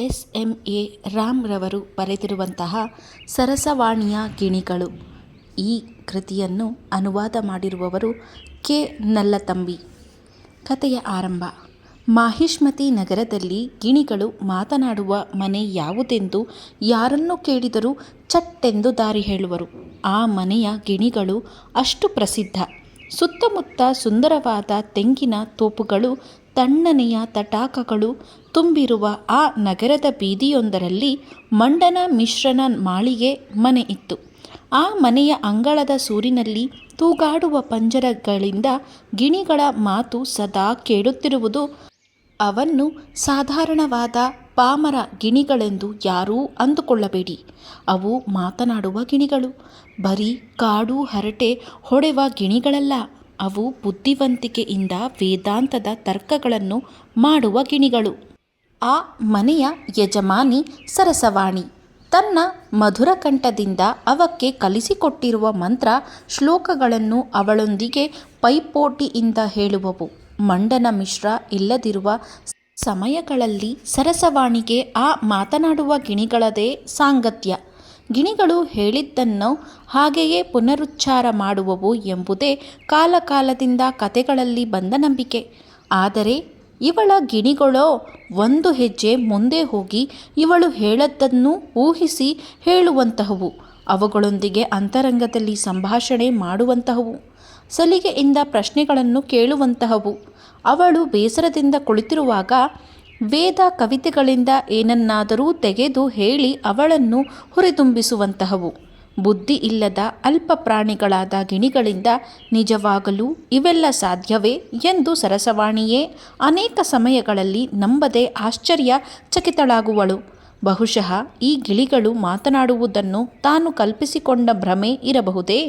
ಎಸ್.ಎಂ.ಎ. ರಾಮ್ರವರು ಬರೆದಿರುವಂತಹ ಸರಸವಾಣಿಯ ಗಿಣಿಗಳು. ಈ ಕೃತಿಯನ್ನು ಅನುವಾದ ಮಾಡಿರುವವರು ಕೆ. ನಲ್ಲತಂಬಿ. ಕಥೆಯ ಆರಂಭ. ಮಾಹಿಷ್ಮತಿ ನಗರದಲ್ಲಿ ಗಿಣಿಗಳು ಮಾತನಾಡುವ ಮನೆ ಯಾವುದೆಂದು ಯಾರನ್ನು ಕೇಳಿದರೂ ಚಟ್ಟೆಂದು ದಾರಿ ಹೇಳುವರು. ಆ ಮನೆಯ ಗಿಣಿಗಳು ಅಷ್ಟು ಪ್ರಸಿದ್ಧ. ಸುತ್ತಮುತ್ತ ಸುಂದರವಾದ ತೆಂಗಿನ ತೋಪುಗಳು, ತಣ್ಣನೆಯ ತಟಾಕಗಳು ತುಂಬಿರುವ ಆ ನಗರದ ಬೀದಿಯೊಂದರಲ್ಲಿ ಮಂಡನ ಮಿಶ್ರನ ಮಾಳಿಗೆ ಮನೆ ಇತ್ತು. ಆ ಮನೆಯ ಅಂಗಳದ ಸೂರಿನಲ್ಲಿ ತೂಗಾಡುವ ಪಂಜರಗಳಿಂದ ಗಿಣಿಗಳ ಮಾತು ಸದಾ ಕೇಳುತ್ತಿರುವುದು. ಅವನ್ನು ಸಾಧಾರಣವಾದ ಪಾಮರ ಗಿಣಿಗಳೆಂದು ಯಾರೂ ಅಂದುಕೊಳ್ಳಬೇಡಿ. ಅವು ಮಾತನಾಡುವ ಗಿಣಿಗಳು. ಬರೀ ಕಾಡು ಹರಟೆ ಹೊಡೆವ ಗಿಣಿಗಳಲ್ಲ. ಅವು ಬುದ್ಧಿವಂತಿಕೆಯಿಂದ ವೇದಾಂತದ ತರ್ಕಗಳನ್ನು ಮಾಡುವ ಗಿಣಿಗಳು. ಆ ಮನೆಯ ಯಜಮಾನಿ ಸರಸವಾಣಿ ತನ್ನ ಮಧುರ ಕಂಠದಿಂದ ಅವಕ್ಕೆ ಕಲಿಸಿಕೊಟ್ಟಿರುವ ಮಂತ್ರ ಶ್ಲೋಕಗಳನ್ನು ಅವಳೊಂದಿಗೆ ಪೈಪೋಟಿಯಿಂದ ಹೇಳುವವು. ಮಂಡನ ಮಿಶ್ರ ಇಲ್ಲದಿರುವ ಸಮಯಗಳಲ್ಲಿ ಸರಸವಾಣಿಗೆ ಆ ಮಾತನಾಡುವ ಗಿಣಿಗಳದೇ ಸಾಂಗತ್ಯ. ಗಿಣಿಗಳು ಹೇಳಿದ್ದನ್ನು ಹಾಗೆಯೇ ಪುನರುಚ್ಚಾರ ಮಾಡುವವು ಎಂಬುದೇ ಕಾಲಕಾಲದಿಂದ ಕತೆಗಳಲ್ಲಿ ಬಂದ ನಂಬಿಕೆ. ಆದರೆ ಇವಳ ಗಿಣಿಗಳೋ ಒಂದು ಹೆಜ್ಜೆ ಮುಂದೆ ಹೋಗಿ ಇವಳು ಹೇಳದ್ದನ್ನು ಊಹಿಸಿ ಹೇಳುವಂತಹವು. ಅವುಗಳೊಂದಿಗೆ ಅಂತರಂಗದಲ್ಲಿ ಸಂಭಾಷಣೆ ಮಾಡುವಂತಹವು. ಸಲಿಗೆಯಿಂದ ಪ್ರಶ್ನೆಗಳನ್ನು ಕೇಳುವಂತಹವು. ಅವಳು ಬೇಸರದಿಂದ ಕುಳಿತಿರುವಾಗ ವೇದ ಕವಿತೆಗಳಿಂದ ಏನನ್ನಾದರೂ ತೆಗೆದು ಹೇಳಿ ಅವಳನ್ನು ಹುರಿದುಂಬಿಸುವಂತಹವು. ಬುದ್ಧಿ ಇಲ್ಲದ ಅಲ್ಪ ಪ್ರಾಣಿಗಳಾದ ಗಿಣಿಗಳಿಂದ ನಿಜವಾಗಲೂ ಇವೆಲ್ಲ ಸಾಧ್ಯವೇ ಎಂದು ಸರಸವಾಣಿಯೇ ಅನೇಕ ಸಮಯಗಳಲ್ಲಿ ನಂಬದೆ ಆಶ್ಚರ್ಯ ಚಕಿತಳಾಗುವಳು. ಬಹುಶಃ ಈ ಗಿಳಿಗಳು ಮಾತನಾಡುವುದನ್ನು ತಾನು ಕಲ್ಪಿಸಿಕೊಂಡ ಭ್ರಮೆ ಇರಬಹುದೇ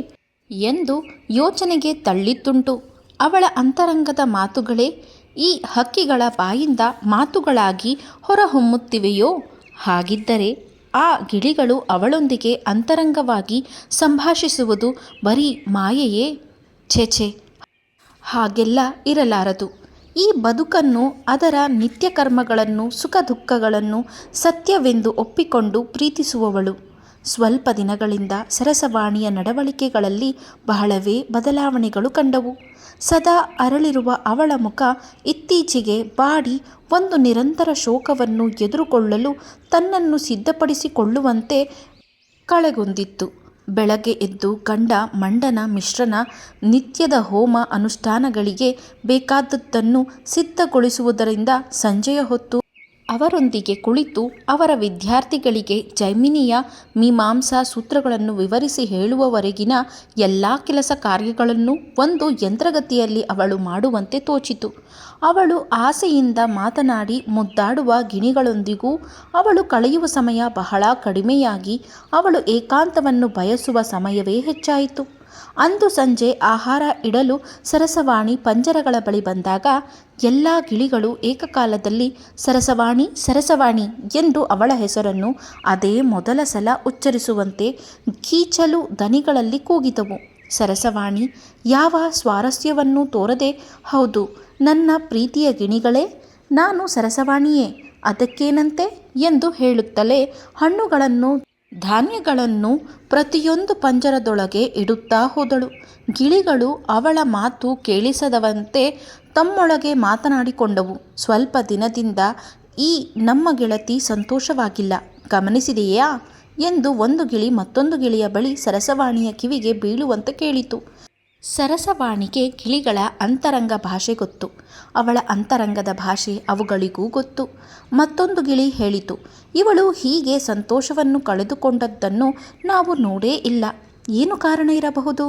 ಎಂದು ಯೋಚನೆಗೆ ತಳ್ಳಿದ್ದುಂಟು. ಅವಳ ಅಂತರಂಗದ ಮಾತುಗಳೇ ಈ ಹಕ್ಕಿಗಳ ಬಾಯಿಂದ ಮಾತುಗಳಾಗಿ ಹೊರಹೊಮ್ಮುತ್ತಿವೆಯೋ? ಹಾಗಿದ್ದರೆ ಆ ಗಿಳಿಗಳು ಅವಳೊಂದಿಗೆ ಅಂತರಂಗವಾಗಿ ಸಂಭಾಷಿಸುವುದು ಬರೀ ಮಾಯೆಯೇ? ಛೆ, ಹಾಗೆಲ್ಲ ಇರಲಾರದು. ಈ ಬದುಕನ್ನು, ಅದರ ನಿತ್ಯ ಕರ್ಮಗಳನ್ನು, ಸುಖ ದುಃಖಗಳನ್ನು ಸತ್ಯವೆಂದು ಒಪ್ಪಿಕೊಂಡು ಪ್ರೀತಿಸುವವಳು. ಸ್ವಲ್ಪ ದಿನಗಳಿಂದ ಸರಸವಾಣಿಯ ನಡವಳಿಕೆಗಳಲ್ಲಿ ಬಹಳವೇ ಬದಲಾವಣೆಗಳು ಕಂಡವು. ಸದಾ ಅರಳಿರುವ ಅವಳ ಮುಖ ಇತ್ತೀಚೆಗೆ ಬಾಡಿ ಒಂದು ನಿರಂತರ ಶೋಕವನ್ನು ಎದುರುಗೊಳ್ಳಲು ತನ್ನನ್ನು ಸಿದ್ಧಪಡಿಸಿಕೊಳ್ಳುವಂತೆ ಕಳೆಗುಂದಿತ್ತು. ಬೆಳಗ್ಗೆ ಎದ್ದು ಗಂಡ ಮಂಡನ ಮಿಶ್ರನ ನಿತ್ಯದ ಹೋಮ ಅನುಷ್ಠಾನಗಳಿಗೆ ಬೇಕಾದದ್ದನ್ನು ಸಿದ್ಧಗೊಳಿಸುವುದರಿಂದ ಸಂಜೆಯ ಹೊತ್ತು ಅವರೊಂದಿಗೆ ಕುಳಿತು ಅವರ ವಿದ್ಯಾರ್ಥಿಗಳಿಗೆ ಜೈಮಿನಿಯ ಮೀಮಾಂಸಾ ಸೂತ್ರಗಳನ್ನು ವಿವರಿಸಿ ಹೇಳುವವರೆಗಿನ ಎಲ್ಲ ಕೆಲಸ ಕಾರ್ಯಗಳನ್ನು ಒಂದು ಯಂತ್ರಗತಿಯಲ್ಲಿ ಅವಳು ಮಾಡುವಂತೆ ತೋಚಿತು. ಅವಳು ಆಸೆಯಿಂದ ಮಾತನಾಡಿ ಮುದ್ದಾಡುವ ಗಿಣಿಗಳೊಂದಿಗೂ ಅವಳು ಕಳೆಯುವ ಸಮಯ ಬಹಳ ಕಡಿಮೆಯಾಗಿ ಅವಳು ಏಕಾಂತವನ್ನು ಬಯಸುವ ಸಮಯವೇ ಹೆಚ್ಚಾಯಿತು. ಅಂದು ಸಂಜೆ ಆಹಾರ ಇಡಲು ಸರಸವಾಣಿ ಪಂಜರಗಳ ಬಳಿ ಬಂದಾಗ ಎಲ್ಲ ಗಿಳಿಗಳು ಏಕಕಾಲದಲ್ಲಿ ಸರಸವಾಣಿ ಸರಸವಾಣಿ ಎಂದು ಅವಳ ಹೆಸರನ್ನು ಅದೇ ಮೊದಲ ಸಲ ಉಚ್ಚರಿಸುವಂತೆ ಕೀಚಲು ದನಿಗಳಲ್ಲಿ ಕೂಗಿದವು. ಸರಸವಾಣಿ ಯಾವ ಸ್ವಾರಸ್ಯವನ್ನೂ ತೋರದೆ, ಹೌದು ನನ್ನ ಪ್ರೀತಿಯ ಗಿಣಿಗಳೇ, ನಾನು ಸರಸವಾಣಿಯೇ, ಅದಕ್ಕೇನಂತೆ ಎಂದು ಹೇಳುತ್ತಲೇ ಹಣ್ಣುಗಳನ್ನು ಧಾನ್ಯಗಳನ್ನು ಪ್ರತಿಯೊಂದು ಪಂಜರದೊಳಗೆ ಇಡುತ್ತಾ ಹೋದಳು. ಗಿಳಿಗಳು ಅವಳ ಮಾತು ಕೇಳಿಸದವಂತೆ ತಮ್ಮೊಳಗೆ ಮಾತನಾಡಿಕೊಂಡವು. ಸ್ವಲ್ಪ ದಿನದಿಂದ ಈ ನಮ್ಮ ಗೆಳತಿ ಸಂತೋಷವಾಗಿಲ್ಲ, ಗಮನಿಸಿದೆಯಾ ಎಂದು ಒಂದು ಗಿಳಿ ಮತ್ತೊಂದು ಗಿಳಿಯ ಬಳಿ ಸರಸವಾಣಿಯ ಕಿವಿಗೆ ಬೀಳುವಂತೆ ಕೇಳಿತು. ಸರಸವಾಣಿಗೆ ಗಿಳಿಗಳ ಅಂತರಂಗ ಭಾಷೆ ಗೊತ್ತು. ಅವಳ ಅಂತರಂಗದ ಭಾಷೆ ಅವುಗಳಿಗೂ ಗೊತ್ತು. ಮತ್ತೊಂದು ಗಿಳಿ ಹೇಳಿತು, ಇವಳು ಹೀಗೆ ಸಂತೋಷವನ್ನು ಕಳೆದುಕೊಂಡದ್ದನ್ನು ನಾವು ನೋಡೇ ಇಲ್ಲ. ಏನು ಕಾರಣ ಇರಬಹುದು?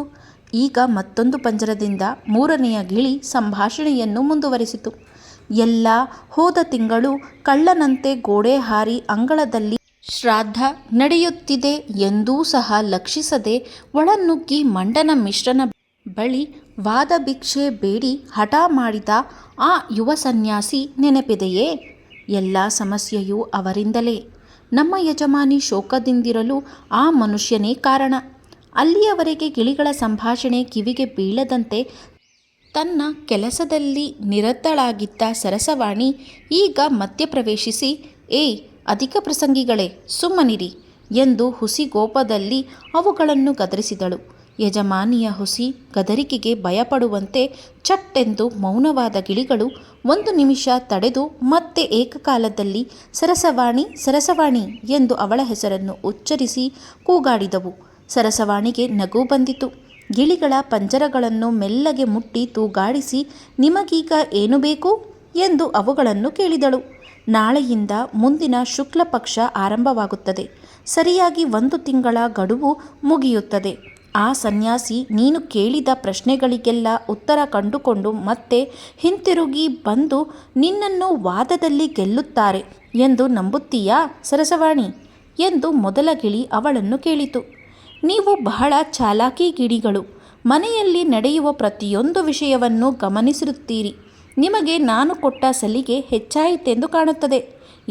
ಈಗ ಮತ್ತೊಂದು ಪಂಜರದಿಂದ ಮೂರನೆಯ ಗಿಳಿ ಸಂಭಾಷಣೆಯನ್ನು ಮುಂದುವರಿಸಿತು. ಎಲ್ಲ ಹೋದ ತಿಂಗಳು ಕಳ್ಳನಂತೆ ಗೋಡೆ ಹಾರಿ ಅಂಗಳದಲ್ಲಿ ಶ್ರಾದ್ದ ನಡೆಯುತ್ತಿದೆ ಎಂದೂ ಸಹ ಲಕ್ಷಿಸದೆ ಒಳನುಗ್ಗಿ ಮಂಡನ ಮಿಶ್ರನ ಬಳಿ ವಾದಭಿಕ್ಷೆ ಬೇಡಿ ಹಠ ಮಾಡಿದ ಆ ಯುವ ಸನ್ಯಾಸಿ ನೆನಪಿದೆಯೇ? ಎಲ್ಲ ಸಮಸ್ಯೆಯೂ ಅವರಿಂದಲೇ. ನಮ್ಮ ಯಜಮಾನಿ ಶೋಕದಿಂದಿರಲು ಆ ಮನುಷ್ಯನೇ ಕಾರಣ. ಅಲ್ಲಿಯವರೆಗೆ ಗಿಳಿಗಳ ಸಂಭಾಷಣೆ ಕಿವಿಗೆ ಬೀಳದಂತೆ ತನ್ನ ಕೆಲಸದಲ್ಲಿ ನಿರತಳಾಗಿದ್ದ ಸರಸವಾಣಿ ಈಗ ಮಧ್ಯಪ್ರವೇಶಿಸಿ, ಏಯ್ ಅಧಿಕ ಪ್ರಸಂಗಿಗಳೇ, ಸುಮ್ಮನಿರಿ ಎಂದು ಹುಸಿಗೋಪದಲ್ಲಿ ಅವುಗಳನ್ನು ಗದರಿಸಿದಳು. ಯಜಮಾನಿಯ ಹುಸಿ ಗದರಿಕೆಗೆ ಭಯಪಡುವಂತೆ ಚಟ್ಟೆಂದು ಮೌನವಾದ ಗಿಳಿಗಳು 1 ನಿಮಿಷ ತಡೆದು ಮತ್ತೆ ಏಕಕಾಲದಲ್ಲಿ ಸರಸವಾಣಿ ಸರಸವಾಣಿ ಎಂದು ಅವಳ ಹೆಸರನ್ನು ಉಚ್ಚರಿಸಿ ಕೂಗಾಡಿದವು. ಸರಸವಾಣಿಗೆ ನಗು ಬಂದಿತು. ಗಿಳಿಗಳ ಪಂಜರಗಳನ್ನು ಮೆಲ್ಲಗೆ ಮುಟ್ಟಿ ತೂಗಾಡಿಸಿ, ನಿಮಗೀಗ ಏನು ಬೇಕು ಎಂದು ಅವುಗಳನ್ನು ಕೇಳಿದಳು. ನಾಳೆಯಿಂದ ಮುಂದಿನ ಶುಕ್ಲ ಪಕ್ಷ ಆರಂಭವಾಗುತ್ತದೆ. ಸರಿಯಾಗಿ 1 ತಿಂಗಳ ಗಡುವು ಮುಗಿಯುತ್ತದೆ. ಆ ಸನ್ಯಾಸಿ ನೀನು ಕೇಳಿದ ಪ್ರಶ್ನೆಗಳಿಗೆಲ್ಲ ಉತ್ತರ ಕಂಡುಕೊಂಡು ಮತ್ತೆ ಹಿಂತಿರುಗಿ ಬಂದು ನಿನ್ನನ್ನು ವಾದದಲ್ಲಿ ಗೆಲ್ಲುತ್ತಾರೆ ಎಂದು ನಂಬುತ್ತೀಯಾ ಸರಸವಾಣಿ ಎಂದು ಮೊದಲ ಗಿಳಿ ಅವಳನ್ನು ಕೇಳಿತು. ನೀವು ಬಹಳ ಚಾಲಾಕಿ ಗಿಳಿಗಳು. ಮನೆಯಲ್ಲಿ ನಡೆಯುವ ಪ್ರತಿಯೊಂದು ವಿಷಯವನ್ನು ಗಮನಿಸಿರುತ್ತೀರಿ. ನಿಮಗೆ ನಾನು ಕೊಟ್ಟ ಸಲಿಗೆ ಹೆಚ್ಚಾಯಿತೆಂದು ಕಾಣುತ್ತದೆ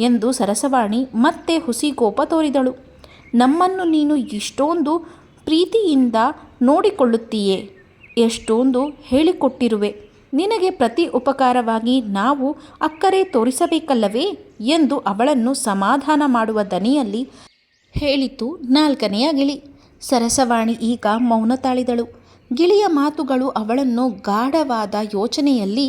ಎಂದು ಸರಸವಾಣಿ ಮತ್ತೆ ಹುಸಿಕೋಪ ತೋರಿದಳು. ನಮ್ಮನ್ನು ನೀನು ಇಷ್ಟೊಂದು ಪ್ರೀತಿಯಿಂದ ನೋಡಿಕೊಳ್ಳುತ್ತೀಯೇ, ಎಷ್ಟೊಂದು ಹೇಳಿಕೊಟ್ಟಿರುವೆ. ನಿನಗೆ ಪ್ರತಿ ಉಪಕಾರವಾಗಿ ನಾವು ಅಕ್ಕರೆ ತೋರಿಸಬೇಕಲ್ಲವೇ ಎಂದು ಅವಳನ್ನು ಸಮಾಧಾನ ಮಾಡುವ ದನಿಯಲ್ಲಿ ಹೇಳಿತು 4ನೆಯ ಗಿಳಿ. ಸರಸವಾಣಿ ಈಗ ಮೌನ ತಾಳಿದಳು. ಗಿಳಿಯ ಮಾತುಗಳು ಅವಳನ್ನು ಗಾಢವಾದ ಯೋಚನೆಯಲ್ಲಿ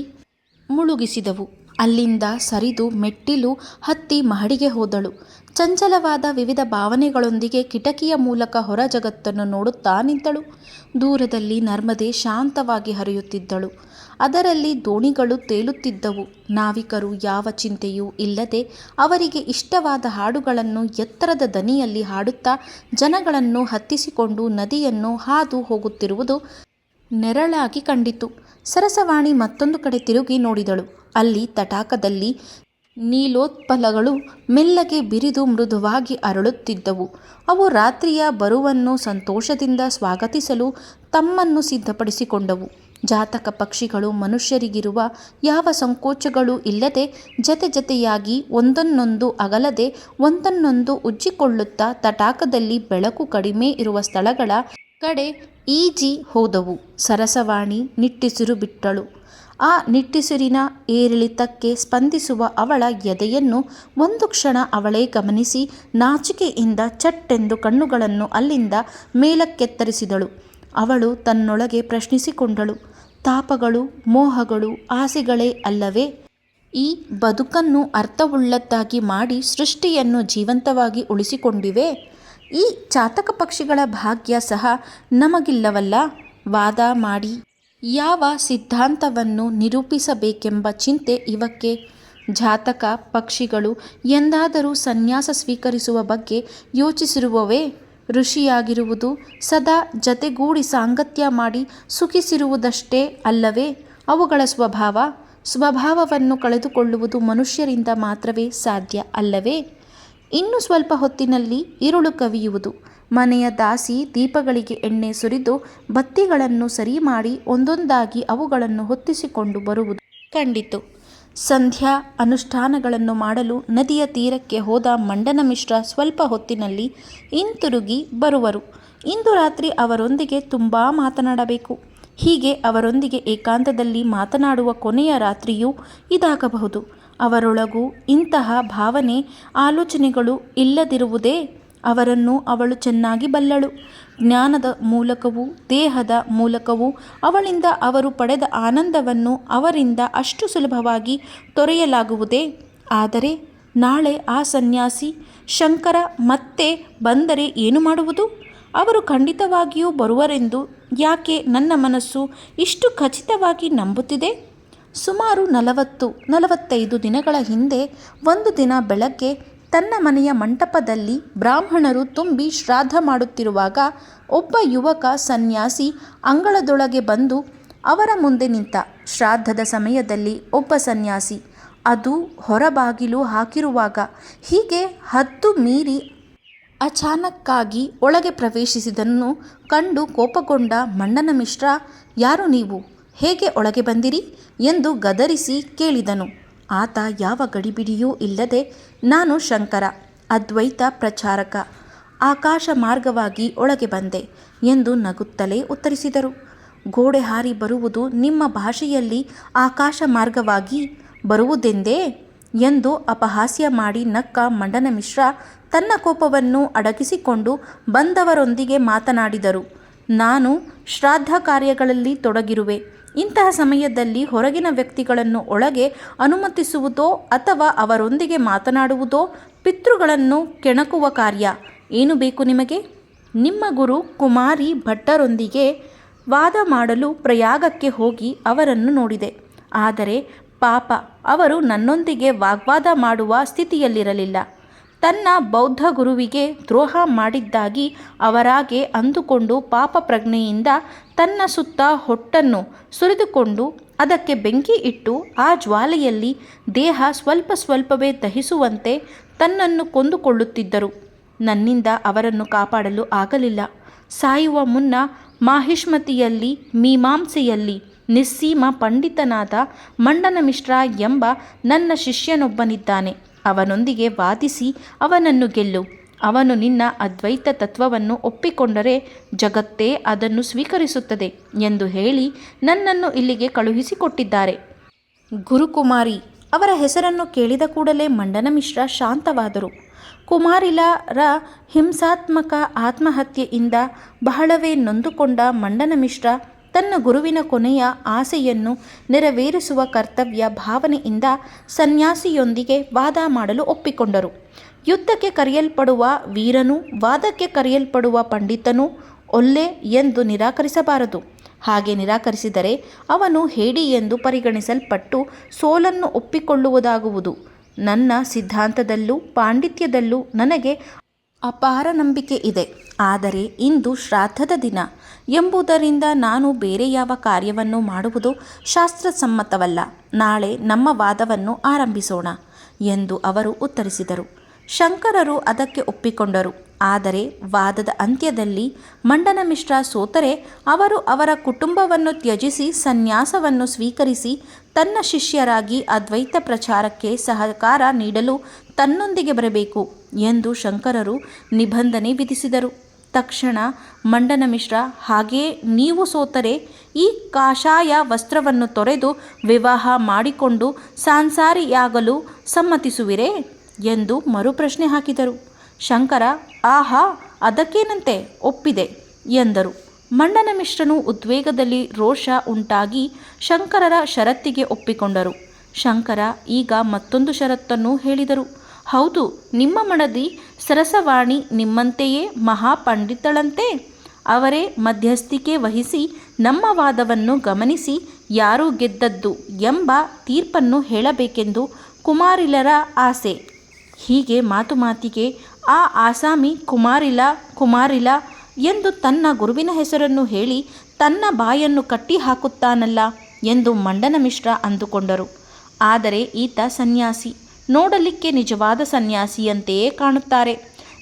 ಮುಳುಗಿಸಿದವು. ಅಲ್ಲಿಂದ ಸರಿದು ಮೆಟ್ಟಿಲು ಹತ್ತಿ ಮಹಡಿಗೆ ಹೋದಳು. ಚಂಚಲವಾದ ವಿವಿಧ ಭಾವನೆಗಳೊಂದಿಗೆ ಕಿಟಕಿಯ ಮೂಲಕ ಹೊರ ಜಗತ್ತನ್ನು ನೋಡುತ್ತಾ ನಿಂತಳು. ದೂರದಲ್ಲಿ ನರ್ಮದೆ ಶಾಂತವಾಗಿ ಹರಿಯುತ್ತಿದ್ದಳು. ಅದರಲ್ಲಿ ದೋಣಿಗಳು ತೇಲುತ್ತಿದ್ದವು. ನಾವಿಕರು ಯಾವ ಚಿಂತೆಯೂ ಇಲ್ಲದೆ ಅವರಿಗೆ ಇಷ್ಟವಾದ ಹಾಡುಗಳನ್ನು ಎತ್ತರದ ದನಿಯಲ್ಲಿ ಹಾಡುತ್ತಾ ಜನಗಳನ್ನು ಹತ್ತಿಸಿಕೊಂಡು ನದಿಯನ್ನು ಹಾದು ಹೋಗುತ್ತಿರುವುದು ನೆರಳಾಗಿ ಕಂಡಿತು. ಸರಸವಾಣಿ ಮತ್ತೊಂದು ಕಡೆ ತಿರುಗಿ ನೋಡಿದಳು. ಅಲ್ಲಿ ತಟಾಕದಲ್ಲಿ ನೀಲೋತ್ಪಲಗಳು ಮೆಲ್ಲಗೆ ಬಿರಿದು ಮೃದುವಾಗಿ ಅರಳುತ್ತಿದ್ದವು. ಅವು ರಾತ್ರಿಯ ಬರುವನ್ನು ಸಂತೋಷದಿಂದ ಸ್ವಾಗತಿಸಲು ತಮ್ಮನ್ನು ಸಿದ್ಧಪಡಿಸಿಕೊಂಡವು. ಜಾತಕ ಪಕ್ಷಿಗಳು ಮನುಷ್ಯರಿಗಿರುವ ಯಾವ ಸಂಕೋಚಗಳೂ ಇಲ್ಲದೆ ಜತೆ ಜತೆಯಾಗಿ ಒಂದನ್ನೊಂದು ಅಗಲದೆ ಒಂದನ್ನೊಂದು ಉಜ್ಜಿಕೊಳ್ಳುತ್ತಾ ತಟಾಕದಲ್ಲಿ ಬೆಳಕು ಕಡಿಮೆ ಇರುವ ಸ್ಥಳಗಳ ಕಡೆ ಈಜಿ ಹೋದವು. ಸರಸವಾಣಿ ನಿಟ್ಟುಸಿರು ಬಿಟ್ಟಳು. ಆ ನಿಟ್ಟುಸಿರಿನ ಏರಿಳಿತಕ್ಕೆ ಸ್ಪಂದಿಸುವ ಅವಳ ಎದೆಯನ್ನು ಒಂದು ಕ್ಷಣ ಅವಳೇ ಗಮನಿಸಿ ನಾಚಿಕೆಯಿಂದ ಚಟ್ಟೆಂದು ಕಣ್ಣುಗಳನ್ನು ಅಲ್ಲಿಂದ ಮೇಲಕ್ಕೆತ್ತರಿಸಿದಳು. ಅವಳು ತನ್ನೊಳಗೆ ಪ್ರಶ್ನಿಸಿಕೊಂಡಳು. ತಾಪಗಳು, ಮೋಹಗಳು, ಆಸೆಗಳೇ ಅಲ್ಲವೇ ಈ ಬದುಕನ್ನು ಅರ್ಥವುಳ್ಳದ್ದಾಗಿ ಮಾಡಿ ಸೃಷ್ಟಿಯನ್ನು ಜೀವಂತವಾಗಿ ಉಳಿಸಿಕೊಂಡಿವೆ? ಈ ಚಾತಕ ಪಕ್ಷಿಗಳ ಭಾಗ್ಯ ಸಹ ನಮಗಿಲ್ಲವಲ್ಲ? ವಾದ ಮಾಡಿ ಯಾವ ಸಿದ್ಧಾಂತವನ್ನು ನಿರೂಪಿಸಬೇಕೆಂಬ ಚಿಂತೆ ಇವಕ್ಕೆ. ಜಾತಕ ಪಕ್ಷಿಗಳು ಎಂದಾದರೂ ಸನ್ಯಾಸ ಸ್ವೀಕರಿಸುವ ಬಗ್ಗೆ ಯೋಚಿಸಿರುವವೇ? ಋಷಿಯಾಗಿರುವುದು ಸದಾ ಜತೆಗೂಡಿ ಸಾಂಗತ್ಯ ಮಾಡಿ ಸುಖಿಸಿರುವುದಷ್ಟೇ ಅಲ್ಲವೇ ಅವುಗಳ ಸ್ವಭಾವ? ಸ್ವಭಾವವನ್ನು ಕಳೆದುಕೊಳ್ಳುವುದು ಮನುಷ್ಯರಿಂದ ಮಾತ್ರವೇ ಸಾಧ್ಯ ಅಲ್ಲವೇ? ಇನ್ನು ಸ್ವಲ್ಪ ಹೊತ್ತಿನಲ್ಲಿ ಇರುಳು ಕವಿಯುವುದು. ಮನೆಯ ದಾಸಿ ದೀಪಗಳಿಗೆ ಎಣ್ಣೆ ಸುರಿದು ಬತ್ತಿಗಳನ್ನು ಸರಿ ಮಾಡಿ ಒಂದೊಂದಾಗಿ ಅವುಗಳನ್ನು ಹೊತ್ತಿಸಿಕೊಂಡು ಬರುವುದು ಕಂಡಿತು. ಸಂಧ್ಯಾ ಅನುಷ್ಠಾನಗಳನ್ನು ಮಾಡಲು ನದಿಯ ತೀರಕ್ಕೆ ಹೋದ ಮಂಡನ ಮಿಶ್ರ ಸ್ವಲ್ಪ ಹೊತ್ತಿನಲ್ಲಿ ಹಿಂತಿರುಗಿ ಬರುವರು. ಇಂದು ರಾತ್ರಿ ಅವರೊಂದಿಗೆ ತುಂಬ ಮಾತನಾಡಬೇಕು. ಹೀಗೆ ಅವರೊಂದಿಗೆ ಏಕಾಂತದಲ್ಲಿ ಮಾತನಾಡುವ ಕೊನೆಯ ರಾತ್ರಿಯೂ ಇದಾಗಬಹುದು. ಅವರೊಳಗೂ ಇಂತಹ ಭಾವನೆ ಆಲೋಚನೆಗಳು ಇಲ್ಲದಿರುವುದೇ? ಅವರನ್ನು ಅವಳು ಚೆನ್ನಾಗಿ ಬಲ್ಲಳು. ಜ್ಞಾನದ ಮೂಲಕವೂ ದೇಹದ ಮೂಲಕವೂ ಅವಳಿಂದ ಅವರು ಪಡೆದ ಆನಂದವನ್ನು ಅವರಿಂದ ಅಷ್ಟು ಸುಲಭವಾಗಿ ತೊರೆಯಲಾಗುವುದೇ? ಆದರೆ ನಾಳೆ ಆ ಸನ್ಯಾಸಿ ಶಂಕರ ಮತ್ತೆ ಬಂದರೆ ಏನು ಮಾಡುವುದು? ಅವರು ಖಂಡಿತವಾಗಿಯೂ ಬರುವರೆಂದು ಯಾಕೆ ನನ್ನ ಮನಸ್ಸು ಇಷ್ಟು ಖಚಿತವಾಗಿ ನಂಬುತ್ತಿದೆ? ಸುಮಾರು 40-45 ದಿನಗಳ ಹಿಂದೆ ಒಂದು ದಿನ ಬೆಳಗ್ಗೆ ತನ್ನ ಮನೆಯ ಮಂಟಪದಲ್ಲಿ ಬ್ರಾಹ್ಮಣರು ತುಂಬಿ ಶ್ರಾದ್ದ ಮಾಡುತ್ತಿರುವಾಗ ಒಬ್ಬ ಯುವಕ ಸನ್ಯಾಸಿ ಅಂಗಳದೊಳಗೆ ಬಂದು ಅವರ ಮುಂದೆ ನಿಂತ. ಶ್ರಾದ್ದದ ಸಮಯದಲ್ಲಿ ಒಬ್ಬ ಸನ್ಯಾಸಿ, ಅದು ಹೊರಬಾಗಿಲು ಹಾಕಿರುವಾಗ, ಹೀಗೆ ಹದ್ದು ಮೀರಿ ಅಚಾನಕ್ಕಾಗಿ ಒಳಗೆ ಪ್ರವೇಶಿಸಿದನ್ನು ಕಂಡು ಕೋಪಗೊಂಡ ಮಂಡನ ಮಿಶ್ರ, ಯಾರು ನೀವು? ಹೇಗೆ ಒಳಗೆ ಬಂದಿರಿ ಎಂದು ಗದರಿಸಿ ಕೇಳಿದನು. ಆತ ಯಾವ ಗಡಿಬಿಡಿಯೂ ಇಲ್ಲದೆ, ನಾನು ಶಂಕರ, ಅದ್ವೈತ ಪ್ರಚಾರಕ, ಆಕಾಶ ಮಾರ್ಗವಾಗಿ ಒಳಗೆ ಬಂದೆ ಎಂದು ನಗುತ್ತಲೇ ಉತ್ತರಿಸಿದರು. ಗೋಡೆ ಹಾರಿ ಬರುವುದು ನಿಮ್ಮ ಭಾಷೆಯಲ್ಲಿ ಆಕಾಶ ಮಾರ್ಗವಾಗಿ ಬರುವುದೆಂದೇ? ಎಂದು ಅಪಹಾಸ್ಯ ಮಾಡಿ ನಕ್ಕ ಮಂಡನಮಿಶ್ರ ತನ್ನ ಕೋಪವನ್ನು ಅಡಗಿಸಿಕೊಂಡು ಬಂದವರೊಂದಿಗೆ ಮಾತನಾಡಿದರು. ನಾನು ಶ್ರಾದ್ದ ಕಾರ್ಯಗಳಲ್ಲಿ ತೊಡಗಿರುವೆ. ಇಂತಹ ಸಮಯದಲ್ಲಿ ಹೊರಗಿನ ವ್ಯಕ್ತಿಗಳನ್ನು ಒಳಗೆ ಅನುಮತಿಸುವುದೋ ಅಥವಾ ಅವರೊಂದಿಗೆ ಮಾತನಾಡುವುದೋ ಪಿತೃಗಳನ್ನು ಕೆಣಕುವ ಕಾರ್ಯ. ಏನು ಬೇಕು ನಿಮಗೆ? ನಿಮ್ಮ ಗುರು ಕುಮಾರಿ ಭಟ್ಟರೊಂದಿಗೆ ವಾದ ಮಾಡಲು ಪ್ರಯಾಗಕ್ಕೆ ಹೋಗಿ ಅವರನ್ನು ನೋಡಿದೆ. ಆದರೆ ಪಾಪ, ಅವರು ನನ್ನೊಂದಿಗೆ ವಾಗ್ವಾದ ಮಾಡುವ ಸ್ಥಿತಿಯಲ್ಲಿರಲಿಲ್ಲ. ತನ್ನ ಬೌದ್ಧ ಗುರುವಿಗೆ ದ್ರೋಹ ಮಾಡಿದ್ದಾಗಿ ಅವರಾಗೆ ಅಂದುಕೊಂಡು ಪಾಪ ಪ್ರಜ್ಞೆಯಿಂದ ತನ್ನ ಸುತ್ತ ಹೊಟ್ಟನ್ನು ಸುರಿದುಕೊಂಡು ಅದಕ್ಕೆ ಬೆಂಕಿ ಇಟ್ಟು ಆ ಜ್ವಾಲೆಯಲ್ಲಿ ದೇಹ ಸ್ವಲ್ಪ ಸ್ವಲ್ಪವೇ ದಹಿಸುವಂತೆ ತನ್ನನ್ನು ಕೊಂದುಕೊಳ್ಳುತ್ತಿದ್ದರು. ನನ್ನಿಂದ ಅವರನ್ನು ಕಾಪಾಡಲು ಆಗಲಿಲ್ಲ. ಸಾಯುವ ಮುನ್ನ ಮಾಹಿಷ್ಮತಿಯಲ್ಲಿ ಮೀಮಾಂಸೆಯಲ್ಲಿ ನಿಸ್ಸೀಮ ಪಂಡಿತನಾದ ಮಂಡನಮಿಶ್ರ ಎಂಬ ನನ್ನ ಶಿಷ್ಯನೊಬ್ಬನಿದ್ದಾನೆ. ಅವನೊಂದಿಗೆ ವಾದಿಸಿ ಅವನನ್ನು ಗೆಲ್ಲು. ಅವನು ನಿನ್ನ ಅದ್ವೈತ ತತ್ವವನ್ನು ಒಪ್ಪಿಕೊಂಡರೆ ಜಗತ್ತೇ ಅದನ್ನು ಸ್ವೀಕರಿಸುತ್ತದೆ ಎಂದು ಹೇಳಿ ನನ್ನನ್ನು ಇಲ್ಲಿಗೆ ಕಳುಹಿಸಿಕೊಟ್ಟಿದ್ದಾರೆ. ಗುರುಕುಮಾರಿ ಅವರ ಹೆಸರನ್ನು ಕೇಳಿದ ಕೂಡಲೇ ಮಂಡನಮಿಶ್ರ ಶಾಂತವಾದರು. ಕುಮಾರಿಲರ ಹಿಂಸಾತ್ಮಕ ಆತ್ಮಹತ್ಯೆಯಿಂದ ಬಹಳವೇ ನೊಂದುಕೊಂಡ ಮಂಡನಮಿಶ್ರ ತನ್ನ ಗುರುವಿನ ಕೊನೆಯ ಆಸೆಯನ್ನು ನೆರವೇರಿಸುವ ಕರ್ತವ್ಯ ಭಾವನೆಯಿಂದ ಸನ್ಯಾಸಿಯೊಂದಿಗೆ ವಾದ ಮಾಡಲು ಒಪ್ಪಿಕೊಂಡರು. ಯುದ್ಧಕ್ಕೆ ಕರೆಯಲ್ಪಡುವ ವೀರನೂ ವಾದಕ್ಕೆ ಕರೆಯಲ್ಪಡುವ ಪಂಡಿತನೂ ಒಲ್ಲೆ ಎಂದು ನಿರಾಕರಿಸಬಾರದು. ಹಾಗೆ ನಿರಾಕರಿಸಿದರೆ ಅವನು ಹೇಡಿ ಎಂದು ಪರಿಗಣಿಸಲ್ಪಟ್ಟು ಸೋಲನ್ನು ಒಪ್ಪಿಕೊಳ್ಳುವುದಾಗುವುದು. ನನ್ನ ಸಿದ್ಧಾಂತದಲ್ಲೂ ಪಾಂಡಿತ್ಯದಲ್ಲೂ ನನಗೆ ಅಪಾರ ನಂಬಿಕೆ ಇದೆ. ಆದರೆ ಇಂದು ಶ್ರಾದ್ದದ ದಿನ ಎಂಬುದರಿಂದ ನಾನು ಬೇರೆ ಯಾವ ಕಾರ್ಯವನ್ನು ಮಾಡುವುದು ಶಾಸ್ತ್ರಸಮ್ಮತವಲ್ಲ. ನಾಳೆ ನಮ್ಮ ವಾದವನ್ನು ಆರಂಭಿಸೋಣ ಎಂದು ಅವರು ಉತ್ತರಿಸಿದರು. ಶಂಕರರು ಅದಕ್ಕೆ ಒಪ್ಪಿಕೊಂಡರು. ಆದರೆ ವಾದದ ಅಂತ್ಯದಲ್ಲಿ ಮಂಡನಮಿಶ್ರ ಸೋತರೆ ಅವರು ಅವರ ಕುಟುಂಬವನ್ನು ತ್ಯಜಿಸಿ ಸನ್ಯಾಸವನ್ನು ಸ್ವೀಕರಿಸಿ ತನ್ನ ಶಿಷ್ಯರಾಗಿ ಅದ್ವೈತ ಪ್ರಚಾರಕ್ಕೆ ಸಹಕಾರ ನೀಡಲು ತನ್ನೊಂದಿಗೆ ಬರಬೇಕು ಎಂದು ಶಂಕರರು ನಿಬಂಧನೆ ವಿಧಿಸಿದರು. ತಕ್ಷಣ ಮಂಡನಮಿಶ್ರ, ಹಾಗೆಯೇ ನೀವು ಸೋತರೆ ಈ ಕಾಷಾಯ ವಸ್ತ್ರವನ್ನು ತೊರೆದು ವಿವಾಹ ಮಾಡಿಕೊಂಡು ಸಾಂಸಾರಿಯಾಗಲು ಸಮ್ಮತಿಸುವಿರೇ ಎಂದು ಮರುಪ್ರಶ್ನೆ ಹಾಕಿದರು. ಶಂಕರ, ಆಹಾ, ಅದಕ್ಕೇನಂತೆ, ಒಪ್ಪಿದೆ ಎಂದರು. ಮಂಡನಮಿಶ್ರನು ಉದ್ವೇಗದಲ್ಲಿ ರೋಷ ಉಂಟಾಗಿ ಶಂಕರರ ಷರತ್ತಿಗೆ ಒಪ್ಪಿಕೊಂಡರು. ಶಂಕರ ಈಗ ಮತ್ತೊಂದು ಷರತ್ತನ್ನು ಹೇಳಿದರು. ಹೌದು, ನಿಮ್ಮ ಮಡದಿ ಸರಸವಾಣಿ ನಿಮ್ಮಂತೆಯೇ ಮಹಾಪಂಡಿತಳಂತೆ. ಅವರೇ ಮಧ್ಯಸ್ಥಿಕೆ ವಹಿಸಿ ನಮ್ಮ ವಾದವನ್ನು ಗಮನಿಸಿ ಯಾರು ಗೆದ್ದದ್ದು ಎಂಬ ತೀರ್ಪನ್ನು ಹೇಳಬೇಕೆಂದು ಕುಮಾರಿಲರ ಆಸೆ. ಹೀಗೆ ಮಾತು ಮಾತಿಗೆ ಆ ಆಸಾಮಿ ಕುಮಾರಿಲ ಎಂದು ತನ್ನ ಗುರುವಿನ ಹೆಸರನ್ನು ಹೇಳಿ ತನ್ನ ಬಾಯನ್ನು ಕಟ್ಟಿ ಹಾಕುತ್ತಾನಲ್ಲ ಎಂದು ಮಂಡನಮಿಶ್ರ ಅಂದುಕೊಂಡರು. ಆದರೆ ಈತ ಸನ್ಯಾಸಿ, ನೋಡಲಿಕ್ಕೆ ನಿಜವಾದ ಸನ್ಯಾಸಿಯಂತೆಯೇ ಕಾಣುತ್ತಾರೆ.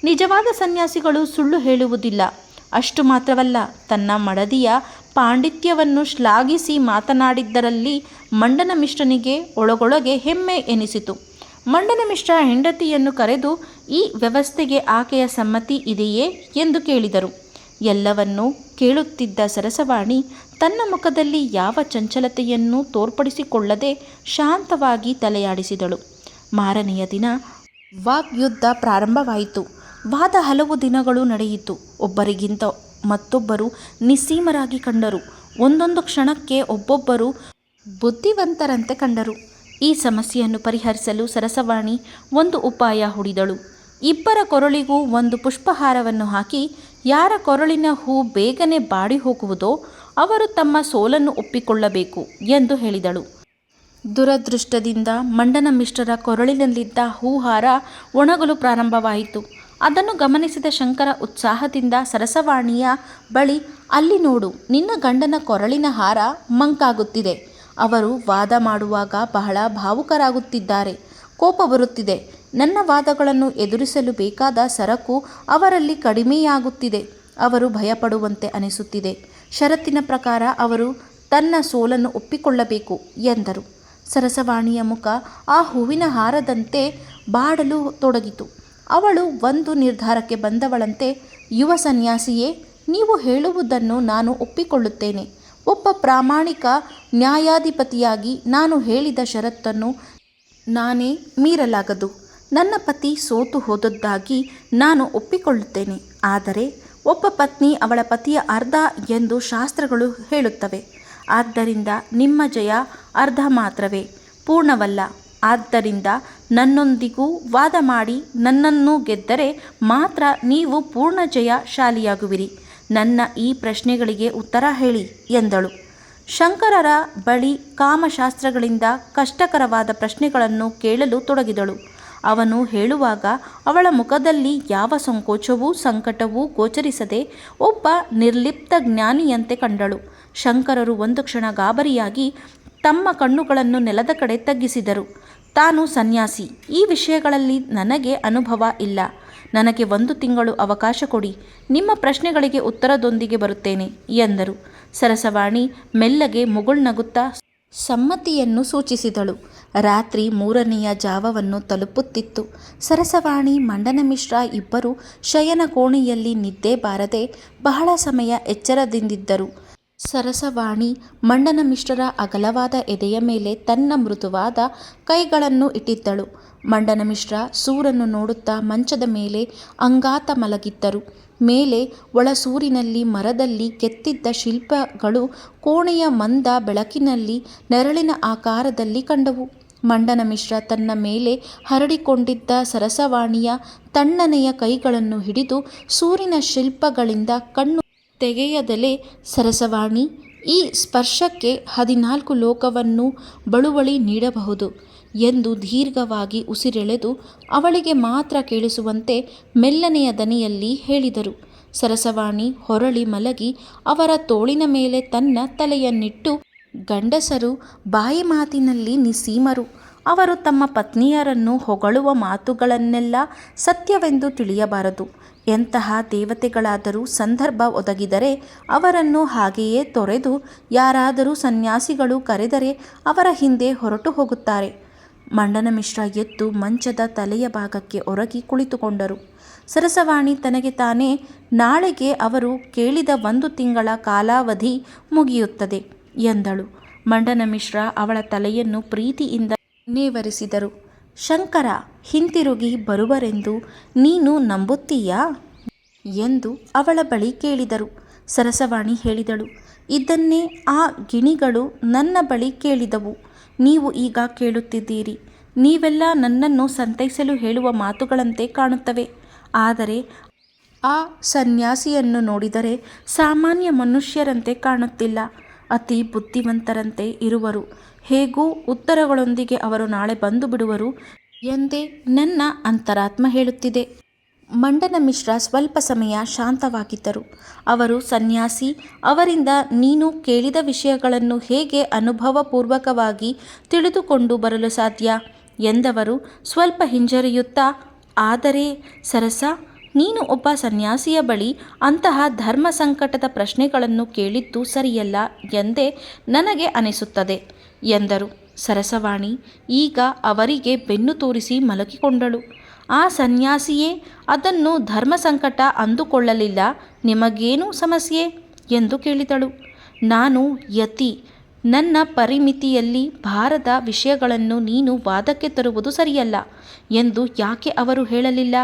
ನಿಜವಾದ ಸನ್ಯಾಸಿಗಳು ಸುಳ್ಳು ಹೇಳುವುದಿಲ್ಲ. ಅಷ್ಟು ಮಾತ್ರವಲ್ಲ, ತನ್ನ ಮಡದಿಯ ಪಾಂಡಿತ್ಯವನ್ನು ಶ್ಲಾಘಿಸಿ ಮಾತನಾಡಿದ್ದರಲ್ಲಿ ಮಂಡನಮಿಶ್ರನಿಗೆ ಒಳಗೊಳಗೆ ಹೆಮ್ಮೆ ಎನಿಸಿತು. ಮಂಡನಮಿಶ್ರ ಹೆಂಡತಿಯನ್ನು ಕರೆದು ಈ ವ್ಯವಸ್ಥೆಗೆ ಆಕೆಯ ಸಮ್ಮತಿ ಇದೆಯೇ ಎಂದು ಕೇಳಿದರು. ಎಲ್ಲವನ್ನೂ ಕೇಳುತ್ತಿದ್ದ ಸರಸವಾಣಿ ತನ್ನ ಮುಖದಲ್ಲಿ ಯಾವ ಚಂಚಲತೆಯನ್ನೂ ತೋರ್ಪಡಿಸಿಕೊಳ್ಳದೆ ಶಾಂತವಾಗಿ ತಲೆಯಾಡಿಸಿದಳು. ಮಾರನೆಯ ದಿನ ವಾಗ್ಯುದ್ಧ ಪ್ರಾರಂಭವಾಯಿತು. ವಾದ ಹಲವು ದಿನಗಳು ನಡೆಯಿತು. ಒಬ್ಬರಿಗಿಂತ ಮತ್ತೊಬ್ಬರು ನಿಸ್ಸೀಮರಾಗಿ ಕಂಡರು. ಒಂದೊಂದು ಕ್ಷಣಕ್ಕೆ ಒಬ್ಬೊಬ್ಬರು ಬುದ್ಧಿವಂತರಂತೆ ಕಂಡರು. ಈ ಸಮಸ್ಯೆಯನ್ನು ಪರಿಹರಿಸಲು ಸರಸವಾಣಿ ಒಂದು ಉಪಾಯ ಹೂಡಿದಳು. ಇಬ್ಬರ ಕೊರಳಿಗೂ ಒಂದು ಪುಷ್ಪಹಾರವನ್ನು ಹಾಕಿ ಯಾರ ಕೊರಳಿನ ಹೂ ಬೇಗನೆ ಬಾಡಿ ಹೋಗುವುದೋ ಅವರು ತಮ್ಮ ಸೋಲನ್ನು ಒಪ್ಪಿಕೊಳ್ಳಬೇಕು ಎಂದು ಹೇಳಿದಳು. ದುರದೃಷ್ಟದಿಂದ ಮಂಡನಮಿಶ್ರರ ಕೊರಳಿನಲ್ಲಿದ್ದ ಹೂಹಾರ ಒಣಗಲು ಪ್ರಾರಂಭವಾಯಿತು. ಅದನ್ನು ಗಮನಿಸಿದ ಶಂಕರ ಉತ್ಸಾಹದಿಂದ ಸರಸವಾಣಿಯ ಬಳಿ, ಅಲ್ಲಿ ನೋಡು, ನಿನ್ನ ಗಂಡನ ಕೊರಳಿನ ಹಾರ ಮಂಕಾಗುತ್ತಿದೆ. ಅವರು ವಾದ ಮಾಡುವಾಗ ಬಹಳ ಭಾವುಕರಾಗುತ್ತಿದ್ದಾರೆ. ಕೋಪ ಬರುತ್ತಿದೆ. ನನ್ನ ವಾದಗಳನ್ನು ಎದುರಿಸಲು ಬೇಕಾದ ಸರಕು ಅವರಲ್ಲಿ ಕಡಿಮೆಯಾಗುತ್ತಿದೆ. ಅವರು ಭಯಪಡುವಂತೆ ಅನಿಸುತ್ತಿದೆ. ಷರತ್ತಿನ ಪ್ರಕಾರ ಅವರು ತನ್ನ ಸೋಲನ್ನು ಒಪ್ಪಿಕೊಳ್ಳಬೇಕು ಎಂದರು. ಸರಸವಾಣಿಯ ಮುಖ ಆ ಹೂವಿನ ಹಾರದಂತೆ ಬಾಡಲು ತೊಡಗಿತು. ಅವಳು ಒಂದು ನಿರ್ಧಾರಕ್ಕೆ ಬಂದವಳಂತೆ, ಯುವ ಸನ್ಯಾಸಿಯೇ, ನೀವು ಹೇಳುವುದನ್ನು ನಾನು ಒಪ್ಪಿಕೊಳ್ಳುತ್ತೇನೆ. ಒಬ್ಬ ಪ್ರಾಮಾಣಿಕ ನ್ಯಾಯಾಧಿಪತಿಯಾಗಿ ನಾನು ಹೇಳಿದ ಷರತ್ತನ್ನು ನಾನೇ ಮೀರಲಾಗದು. ನನ್ನ ಪತಿ ಸೋತು ಹೋದದ್ದಾಗಿ ನಾನು ಒಪ್ಪಿಕೊಳ್ಳುತ್ತೇನೆ. ಆದರೆ ಒಬ್ಬ ಪತ್ನಿ ಅವಳ ಪತಿಯ ಅರ್ಧ ಎಂದು ಶಾಸ್ತ್ರಗಳು ಹೇಳುತ್ತವೆ. ಆದ್ದರಿಂದ ನಿಮ್ಮ ಜಯ ಅರ್ಧ ಮಾತ್ರವೇ, ಪೂರ್ಣವಲ್ಲ. ಆದ್ದರಿಂದ ನನ್ನೊಂದಿಗೂ ವಾದ ಮಾಡಿ ನನ್ನನ್ನು ಗೆದ್ದರೆ ಮಾತ್ರ ನೀವು ಪೂರ್ಣ ಜಯಶಾಲಿಯಾಗುವಿರಿ. ನನ್ನ ಈ ಪ್ರಶ್ನೆಗಳಿಗೆ ಉತ್ತರ ಹೇಳಿ ಎಂದಳು. ಶಂಕರರ ಬಳಿ ಕಾಮಶಾಸ್ತ್ರಗಳಿಂದ ಕಷ್ಟಕರವಾದ ಪ್ರಶ್ನೆಗಳನ್ನು ಕೇಳಲು ತೊಡಗಿದಳು. ಅವನು ಹೇಳುವಾಗ ಅವಳ ಮುಖದಲ್ಲಿ ಯಾವ ಸಂಕೋಚವೂ ಸಂಕಟವೂ ಗೋಚರಿಸದೆ ಒಬ್ಬ ನಿರ್ಲಿಪ್ತ ಜ್ಞಾನಿಯಂತೆ ಕಂಡಳು. ಶಂಕರರು ಒಂದು ಕ್ಷಣ ಗಾಬರಿಯಾಗಿ ತಮ್ಮ ಕಣ್ಣುಗಳನ್ನು ನೆಲದ ಕಡೆ ತಗ್ಗಿಸಿದರು. ತಾನು ಸನ್ಯಾಸಿ, ಈ ವಿಷಯಗಳಲ್ಲಿ ನನಗೆ ಅನುಭವ ಇಲ್ಲ. ನನಗೆ 1 ತಿಂಗಳು ಅವಕಾಶ ಕೊಡಿ, ನಿಮ್ಮ ಪ್ರಶ್ನೆಗಳಿಗೆ ಉತ್ತರದೊಂದಿಗೆ ಬರುತ್ತೇನೆ ಎಂದರು. ಸರಸವಾಣಿ ಮೆಲ್ಲಗೆ ಮುಗುಳ್ನಗುತ್ತಾ ಸಮ್ಮತಿಯನ್ನು ಸೂಚಿಸಿದಳು. ರಾತ್ರಿ 3ನೆಯ ಜಾವವನ್ನು ತಲುಪುತ್ತಿತ್ತು. ಸರಸವಾಣಿ ಮಂಡನಮಿಶ್ರ ಇಬ್ಬರು ಶಯನ ಕೋಣೆಯಲ್ಲಿ ನಿದ್ದೆ ಬಾರದೆ ಬಹಳ ಸಮಯ ಎಚ್ಚರದಿಂದಿದ್ದರು. ಸರಸವಾಣಿ ಮಂಡನಮಿಶ್ರರ ಅಗಲವಾದ ಎದೆಯ ಮೇಲೆ ತನ್ನ ಮೃದುವಾದ ಕೈಗಳನ್ನು ಇಟ್ಟಿದ್ದಳು. ಮಂಡನಮಿಶ್ರ ಸೂರನ್ನು ನೋಡುತ್ತಾ ಮಂಚದ ಮೇಲೆ ಅಂಗಾತ ಮಲಗಿದ್ದರು. ಮೇಲೆ ಒಳಸೂರಿನಲ್ಲಿ ಮರದಲ್ಲಿ ಕೆತ್ತಿದ್ದ ಶಿಲ್ಪಗಳು ಕೋಣೆಯ ಮಂದ ಬೆಳಕಿನಲ್ಲಿ ನೆರಳಿನ ಆಕಾರದಲ್ಲಿ ಕಂಡವು. ಮಂಡನಮಿಶ್ರ ತನ್ನ ಮೇಲೆ ಹರಡಿಕೊಂಡಿದ್ದ ಸರಸವಾಣಿಯ ತಣ್ಣನೆಯ ಕೈಗಳನ್ನು ಹಿಡಿದು ಸೂರಿನ ಶಿಲ್ಪಗಳಿಂದ ಕಣ್ಣು ತೆಗೆಯದಲೇ, ಸರಸವಾಣಿ, ಈ ಸ್ಪರ್ಶಕ್ಕೆ 14 ಲೋಕವನ್ನು ಬಳುವಳಿ ನೀಡಬಹುದು ಎಂದು ದೀರ್ಘವಾಗಿ ಉಸಿರೆಳೆದು ಅವಳಿಗೆ ಮಾತ್ರ ಕೇಳಿಸುವಂತೆ ಮೆಲ್ಲನೆಯ ದನಿಯಲ್ಲಿ ಹೇಳಿದರು. ಸರಸವಾಣಿ ಹೊರಳಿ ಮಲಗಿ ಅವರ ತೋಳಿನ ಮೇಲೆ ತನ್ನ ತಲೆಯನ್ನಿಟ್ಟು, ಗಂಡಸರು ಬಾಯಿ ಮಾತಿನಲ್ಲಿ ನಿಸ್ಸೀಮರು. ಅವರು ತಮ್ಮ ಪತ್ನಿಯರನ್ನು ಹೊಗಳುವ ಮಾತುಗಳನ್ನೆಲ್ಲ ಸತ್ಯವೆಂದು ತಿಳಿಯಬಾರದು. ಎಂತಹ ದೇವತೆಗಳಾದರೂ ಸಂದರ್ಭ ಒದಗಿದರೆ ಅವರನ್ನು ಹಾಗೆಯೇ ತೊರೆದು ಯಾರಾದರೂ ಸನ್ಯಾಸಿಗಳು ಕರೆದರೆ ಅವರ ಹಿಂದೆ ಹೊರಟು ಹೋಗುತ್ತಾರೆ. ಮಂಡನಮಿಶ್ರ ಎದ್ದು ಮಂಚದ ತಲೆಯ ಭಾಗಕ್ಕೆ ಒರಗಿ ಕುಳಿತುಕೊಂಡರು. ಸರಸವಾಣಿ ತನಗೆ ತಾನೇ, ನಾಳೆಗೆ ಅವರು ಕೇಳಿದ 1 ತಿಂಗಳ ಕಾಲಾವಧಿ ಮುಗಿಯುತ್ತದೆ ಎಂದಳು. ಮಂಡನಮಿಶ್ರ ಅವಳ ತಲೆಯನ್ನು ಪ್ರೀತಿಯಿಂದ ನೇವರಿಸಿದರು. ಶಂಕರ ಹಿಂತಿರುಗಿ ಬರುವರೆಂದು ನೀನು ನಂಬುತ್ತೀಯಾ ಎಂದು ಅವಳ ಬಳಿ ಕೇಳಿದರು. ಸರಸವಾಣಿ ಹೇಳಿದಳು, ಇದನ್ನೇ ಆ ಗಿಣಿಗಳು ನನ್ನ ಬಳಿ ಕೇಳಿದವು. ನೀವು ಈಗ ಕೇಳುತ್ತಿದ್ದೀರಿ. ನೀವೆಲ್ಲ ನನ್ನನ್ನು ಸಂತೈಸಲು ಹೇಳುವ ಮಾತುಗಳಂತೆ ಕಾಣುತ್ತವೆ. ಆದರೆ ಆ ಸನ್ಯಾಸಿಯನ್ನು ನೋಡಿದರೆ ಸಾಮಾನ್ಯ ಮನುಷ್ಯರಂತೆ ಕಾಣುತ್ತಿಲ್ಲ. ಅತಿ ಬುದ್ಧಿವಂತರಂತೆ ಇರುವರು. ಹೇಗೂ ಉತ್ತರಗಳೊಂದಿಗೆ ಅವರು ನಾಳೆ ಬಂದು ಬಿಡುವರು ಎಂದೇ ನನ್ನ ಅಂತರಾತ್ಮ ಹೇಳುತ್ತಿದೆ. ಮಂಡನಮಿಶ್ರ ಸ್ವಲ್ಪ ಸಮಯ ಶಾಂತವಾಗಿದ್ದರು. ಅವರು ಸನ್ಯಾಸಿ, ಅವರಿಂದ ನೀನು ಕೇಳಿದ ವಿಷಯಗಳನ್ನು ಹೇಗೆ ಅನುಭವಪೂರ್ವಕವಾಗಿ ತಿಳಿದುಕೊಂಡು ಬರಲು ಸಾಧ್ಯ ಎಂದವರು ಸ್ವಲ್ಪ ಹಿಂಜರಿಯುತ್ತಾ, ಆದರೆ ಸರಸ, ನೀನು ಒಬ್ಬ ಸನ್ಯಾಸಿಯ ಬಳಿ ಅಂತಹ ಧರ್ಮ ಸಂಕಟದ ಪ್ರಶ್ನೆಗಳನ್ನು ಕೇಳಿದ್ದು ಸರಿಯಲ್ಲ ಎಂದೇ ನನಗೆ ಅನಿಸುತ್ತದೆ ಎಂದರು. ಸರಸವಾಣಿ ಈಗ ಅವರಿಗೆ ಬೆನ್ನು ತೋರಿಸಿ ಮಲಗಿಕೊಂಡಳು. ಆ ಸನ್ಯಾಸಿಯೇ ಅದನ್ನು ಧರ್ಮ ಸಂಕಟ ಅಂದುಕೊಳ್ಳಲಿಲ್ಲ. ನಿಮಗೇನು ಸಮಸ್ಯೆ ಎಂದು ಕೇಳಿದಳು. ನಾನು ಯತಿ, ನನ್ನ ಪರಿಮಿತಿಯಲ್ಲಿ ಬಾರದ ವಿಷಯಗಳನ್ನು ನೀನು ವಾದಕ್ಕೆ ತರುವುದು ಸರಿಯಲ್ಲ ಎಂದು ಯಾಕೆ ಅವರು ಹೇಳಲಿಲ್ಲ?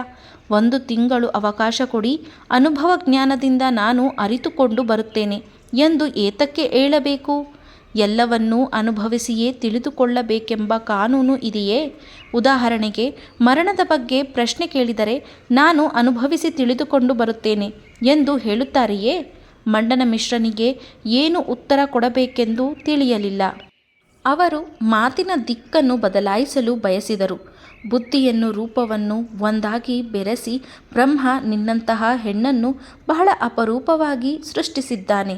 1 ತಿಂಗಳು ಅವಕಾಶ ಕೊಡಿ, ಅನುಭವ ಜ್ಞಾನದಿಂದ ನಾನು ಅರಿತುಕೊಂಡು ಬರುತ್ತೇನೆ ಎಂದು ಏತಕ್ಕೆ ಹೇಳಬೇಕು? ಎಲ್ಲವನ್ನೂ ಅನುಭವಿಸಿಯೇ ತಿಳಿದುಕೊಳ್ಳಬೇಕೆಂಬ ಕಾನೂನು ಇದೆಯೇ? ಉದಾಹರಣೆಗೆ, ಮರಣದ ಬಗ್ಗೆ ಪ್ರಶ್ನೆ ಕೇಳಿದರೆ ನಾನು ಅನುಭವಿಸಿ ತಿಳಿದುಕೊಂಡು ಬರುತ್ತೇನೆ ಎಂದು ಹೇಳುತ್ತಾರೆಯೇ? ಮಂಡನಮಿಶ್ರನಿಗೆ ಏನು ಉತ್ತರ ಕೊಡಬೇಕೆಂದು ತಿಳಿಯಲಿಲ್ಲ. ಅವರು ಮಾತಿನ ದಿಕ್ಕನ್ನು ಬದಲಾಯಿಸಲು ಬಯಸಿದರು. ಬುದ್ಧಿಯನ್ನು ರೂಪವನ್ನು ಒಂದಾಗಿ ಬೆರೆಸಿ ಬ್ರಹ್ಮ ನಿನ್ನಂತಹ ಹೆಣ್ಣನ್ನು ಬಹಳ ಅಪರೂಪವಾಗಿ ಸೃಷ್ಟಿಸಿದ್ದಾನೆ.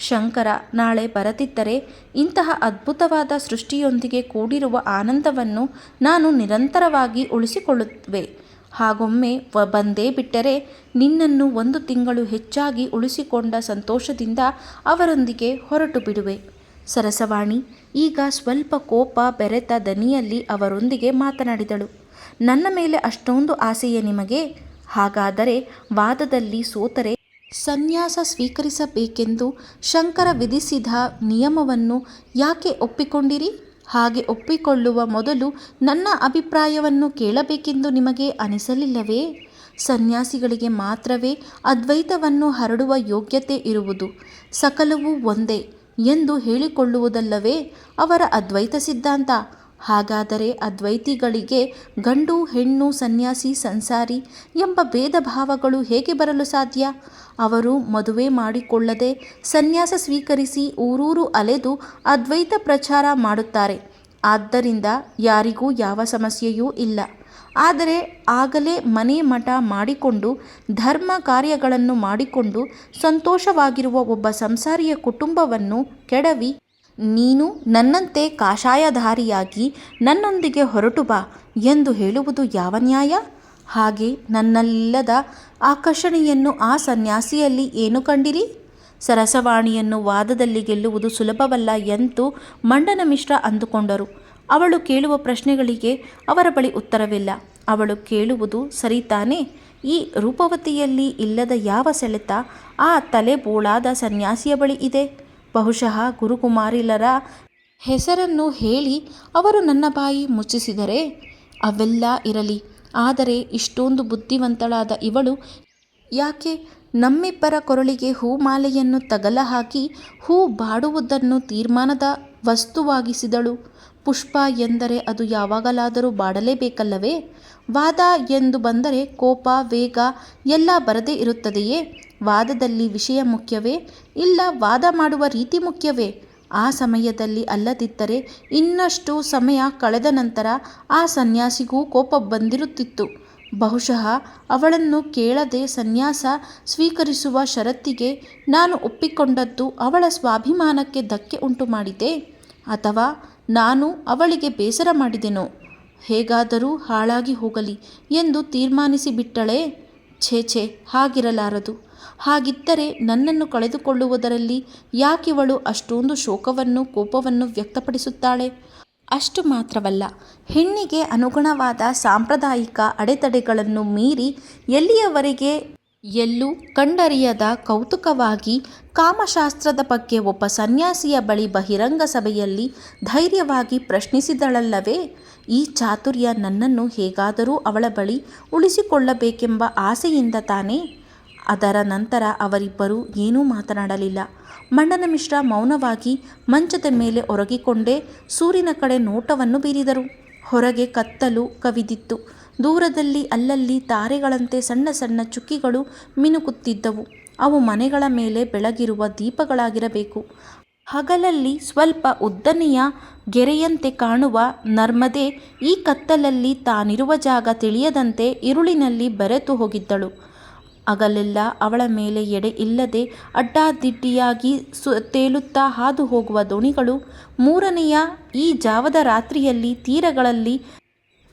ಶಂಕರ ನಾಳೆ ಬರದಿದ್ದರೆ ಇಂತಹ ಅದ್ಭುತವಾದ ಸೃಷ್ಟಿಯೊಂದಿಗೆ ಕೂಡಿರುವ ಆನಂದವನ್ನು ನಾನು ನಿರಂತರವಾಗಿ ಉಳಿಸಿಕೊಳ್ಳುವೆ. ಹಾಗೊಮ್ಮೆ ಬಂದೇ ಬಿಟ್ಟರೆ ನಿನ್ನನ್ನು 1 ತಿಂಗಳು ಹೆಚ್ಚಾಗಿ ಉಳಿಸಿಕೊಂಡ ಸಂತೋಷದಿಂದ ಅವರೊಂದಿಗೆ ಹೊರಟು ಬಿಡುವೆ. ಸರಸವಾಣಿ ಈಗ ಸ್ವಲ್ಪ ಕೋಪ ಬೆರೆತ ದನಿಯಲ್ಲಿ ಅವರೊಂದಿಗೆ ಮಾತನಾಡಿದಳು. ನನ್ನ ಮೇಲೆ ಅಷ್ಟೊಂದು ಆಸೆಯೇ ನಿಮಗೆ? ಹಾಗಾದರೆ ವಾದದಲ್ಲಿ ಸೋತರೆ ಸನ್ಯಾಸ ಸ್ವೀಕರಿಸಬೇಕೆಂದು ಶಂಕರ ವಿಧಿಸಿದ ನಿಯಮವನ್ನು ಯಾಕೆ ಒಪ್ಪಿಕೊಂಡಿರಿ? ಹಾಗೆ ಒಪ್ಪಿಕೊಳ್ಳುವ ಮೊದಲು ನನ್ನ ಅಭಿಪ್ರಾಯವನ್ನು ಕೇಳಬೇಕೆಂದು ನಿಮಗೆ ಅನಿಸಲಿಲ್ಲವೇ? ಸನ್ಯಾಸಿಗಳಿಗೆ ಮಾತ್ರವೇ ಅದ್ವೈತವನ್ನು ಹರಡುವ ಯೋಗ್ಯತೆ ಇರುವುದು, ಸಕಲವೂ ಒಂದೇ ಎಂದು ಹೇಳಿಕೊಳ್ಳುವುದಲ್ಲವೇ ಅವರ ಅದ್ವೈತ ಸಿದ್ಧಾಂತ? ಹಾಗಾದರೆ ಅದ್ವೈತಿಗಳಿಗೆ ಗಂಡು ಹೆಣ್ಣು, ಸನ್ಯಾಸಿ ಸಂಸಾರಿ ಎಂಬ ಭೇದ ಭಾವಗಳು ಹೇಗೆ ಬರಲು ಸಾಧ್ಯ? ಅವರು ಮದುವೆ ಮಾಡಿಕೊಳ್ಳದೆ ಸನ್ಯಾಸ ಸ್ವೀಕರಿಸಿ ಊರೂರು ಅಲೆದು ಅದ್ವೈತ ಪ್ರಚಾರ ಮಾಡುತ್ತಾರೆ. ಆದ್ದರಿಂದ ಯಾರಿಗೂ ಯಾವ ಸಮಸ್ಯೆಯೂ ಇಲ್ಲ. ಆದರೆ ಆಗಲೇ ಮನೆ ಮಠ ಮಾಡಿಕೊಂಡು ಧರ್ಮ ಕಾರ್ಯಗಳನ್ನು ಮಾಡಿಕೊಂಡು ಸಂತೋಷವಾಗಿರುವ ಒಬ್ಬ ಸಂಸಾರಿಯ ಕುಟುಂಬವನ್ನು ಕೆಡವಿ, ನೀನು ನನ್ನಂತೆ ಕಾಷಾಯಧಾರಿಯಾಗಿ ನನ್ನೊಂದಿಗೆ ಹೊರಟು ಬಾ ಎಂದು ಹೇಳುವುದು ಯಾವ ನ್ಯಾಯ? ಹಾಗೆ ನನ್ನಲ್ಲಿಲ್ಲದ ಆಕರ್ಷಣೆಯನ್ನು ಆ ಸನ್ಯಾಸಿಯಲ್ಲಿ ಏನು ಕಂಡಿರಿ? ಸರಸವಾಣಿಯನ್ನು ವಾದದಲ್ಲಿ ಗೆಲ್ಲುವುದು ಸುಲಭವಲ್ಲ ಎಂದು ಮಂಡನ ಮಿಶ್ರ ಅಂದುಕೊಂಡರು. ಅವಳು ಕೇಳುವ ಪ್ರಶ್ನೆಗಳಿಗೆ ಅವರ ಬಳಿ ಉತ್ತರವಿಲ್ಲ. ಅವಳು ಕೇಳುವುದು ಸರಿ ತಾನೇ? ಈ ರೂಪವತಿಯಲ್ಲಿ ಇಲ್ಲದ ಯಾವ ಸೆಳೆತ ಆ ತಲೆಬೋಳಾದ ಸನ್ಯಾಸಿಯ ಬಳಿ ಇದೆ? ಬಹುಶಃ ಗುರುಕುಮಾರಿಲರ ಹೆಸರನ್ನು ಹೇಳಿ ಅವರು ನನ್ನ ಬಾಯಿ ಮುಚ್ಚಿಸಿದರೆ? ಅವೆಲ್ಲ ಇರಲಿ, ಆದರೆ ಇಷ್ಟೊಂದು ಬುದ್ಧಿವಂತಳಾದ ಇವಳು ಯಾಕೆ ನಮ್ಮಿಬ್ಬರ ಕೊರಳಿಗೆ ಹೂಮಾಲೆಯನ್ನು ತಗಲ ಹಾಕಿ ಹೂ ಬಾಡುವುದನ್ನು ತೀರ್ಮಾನದ ವಸ್ತುವಾಗಿಸಿದಳು? ಪುಷ್ಪ ಎಂದರೆ ಅದು ಯಾವಾಗಲಾದರೂ ಬಾಡಲೇಬೇಕಲ್ಲವೇ? ವಾದ ಎಂದು ಬಂದರೆ ಕೋಪ, ವೇಗ ಎಲ್ಲ ಬರದೇ ಇರುತ್ತದೆಯೇ? ವಾದದಲ್ಲಿ ವಿಷಯ ಮುಖ್ಯವೇ? ಇಲ್ಲ ವಾದ ಮಾಡುವ ರೀತಿ ಮುಖ್ಯವೇ? ಆ ಸಮಯದಲ್ಲಿ ಅಲ್ಲದಿದ್ದರೆ ಇನ್ನಷ್ಟು ಸಮಯ ಕಳೆದ ನಂತರ ಆ ಸನ್ಯಾಸಿಗೂ ಕೋಪ ಬಂದಿರುತ್ತಿತ್ತು. ಬಹುಶಃ ಅವಳನ್ನು ಕೇಳದೆ ಸನ್ಯಾಸ ಸ್ವೀಕರಿಸುವ ಷರತ್ತಿಗೆ ನಾನು ಒಪ್ಪಿಕೊಂಡದ್ದು ಅವಳ ಸ್ವಾಭಿಮಾನಕ್ಕೆ ಧಕ್ಕೆ ಉಂಟು ಮಾಡಿದೆ, ಅಥವಾ ನಾನು ಅವಳಿಗೆ ಬೇಸರ ಮಾಡಿದೆನೋ? ಹೇಗಾದರೂ ಹಾಳಾಗಿ ಹೋಗಲಿ ಎಂದು ತೀರ್ಮಾನಿಸಿಬಿಟ್ಟಳೇ? ಛೇ, ಹಾಗಿರಲಾರದು. ಹಾಗಿದ್ದರೆ ನನ್ನನ್ನು ಕಳೆದುಕೊಳ್ಳುವುದರಲ್ಲಿ ಯಾಕಿವಳು ಅಷ್ಟೊಂದು ಶೋಕವನ್ನು, ಕೋಪವನ್ನು ವ್ಯಕ್ತಪಡಿಸುತ್ತಾಳೆ? ಅಷ್ಟು ಮಾತ್ರವಲ್ಲ, ಹೆಣ್ಣಿಗೆ ಅನುಗುಣವಾದ ಸಾಂಪ್ರದಾಯಿಕ ಅಡೆತಡೆಗಳನ್ನು ಮೀರಿ ಎಲ್ಲಿಯವರೆಗೆ ಎಲ್ಲೂ ಕಂಡರಿಯದ ಕೌತುಕವಾಗಿ ಕಾಮಶಾಸ್ತ್ರದ ಬಗ್ಗೆ ಒಬ್ಬ ಸನ್ಯಾಸಿಯ ಬಳಿ ಬಹಿರಂಗ ಸಭೆಯಲ್ಲಿ ಧೈರ್ಯವಾಗಿ ಪ್ರಶ್ನಿಸಿದಳಲ್ಲವೇ? ಈ ಚಾತುರ್ಯ ನನ್ನನ್ನು ಹೇಗಾದರೂ ಅವಳ ಬಳಿ ಉಳಿಸಿಕೊಳ್ಳಬೇಕೆಂಬ ಆಸೆಯಿಂದ ತಾನೇ? ಅದರ ನಂತರ ಅವರಿಬ್ಬರೂ ಏನೂ ಮಾತನಾಡಲಿಲ್ಲ. ಮಂಡನ ಮಿಶ್ರ ಮೌನವಾಗಿ ಮಂಚದ ಮೇಲೆ ಒರಗಿಕೊಂಡೇ ಸೂರ್ಯನ ಕಡೆ ನೋಟವನ್ನು ಬೀರಿದರು. ಹೊರಗೆ ಕತ್ತಲು ಕವಿದಿತ್ತು. ದೂರದಲ್ಲಿ ಅಲ್ಲಲ್ಲಿ ತಾರೆಗಳಂತೆ ಸಣ್ಣ ಸಣ್ಣ ಚುಕ್ಕಿಗಳು ಮಿನುಕುತ್ತಿದ್ದವು. ಅವು ಮನೆಗಳ ಮೇಲೆ ಬೆಳಗಿರುವ ದೀಪಗಳಾಗಿರಬೇಕು. ಹಗಲಲ್ಲಿ ಸ್ವಲ್ಪ ಉದ್ದನೆಯ ಗೆರೆಯಂತೆ ಕಾಣುವ ನರ್ಮದೆ ಈ ಕತ್ತಲಲ್ಲಿ ತಾನಿರುವ ಜಾಗ ತಿಳಿಯದಂತೆ ಇರುಳಿನಲ್ಲಿ ಬೆರೆತು ಹೋಗಿದ್ದಳು. ಹಗಲೆಲ್ಲ ಅವಳ ಮೇಲೆ ಎಡೆ ಇಲ್ಲದೆ ಅಡ್ಡಾದಿಡ್ಡಿಯಾಗಿ ತೇಲುತ್ತಾ ಹಾದು ಹೋಗುವ ದೋಣಿಗಳು ಮೂರನೆಯ ಈ ಜಾವದ ರಾತ್ರಿಯಲ್ಲಿ ತೀರಗಳಲ್ಲಿ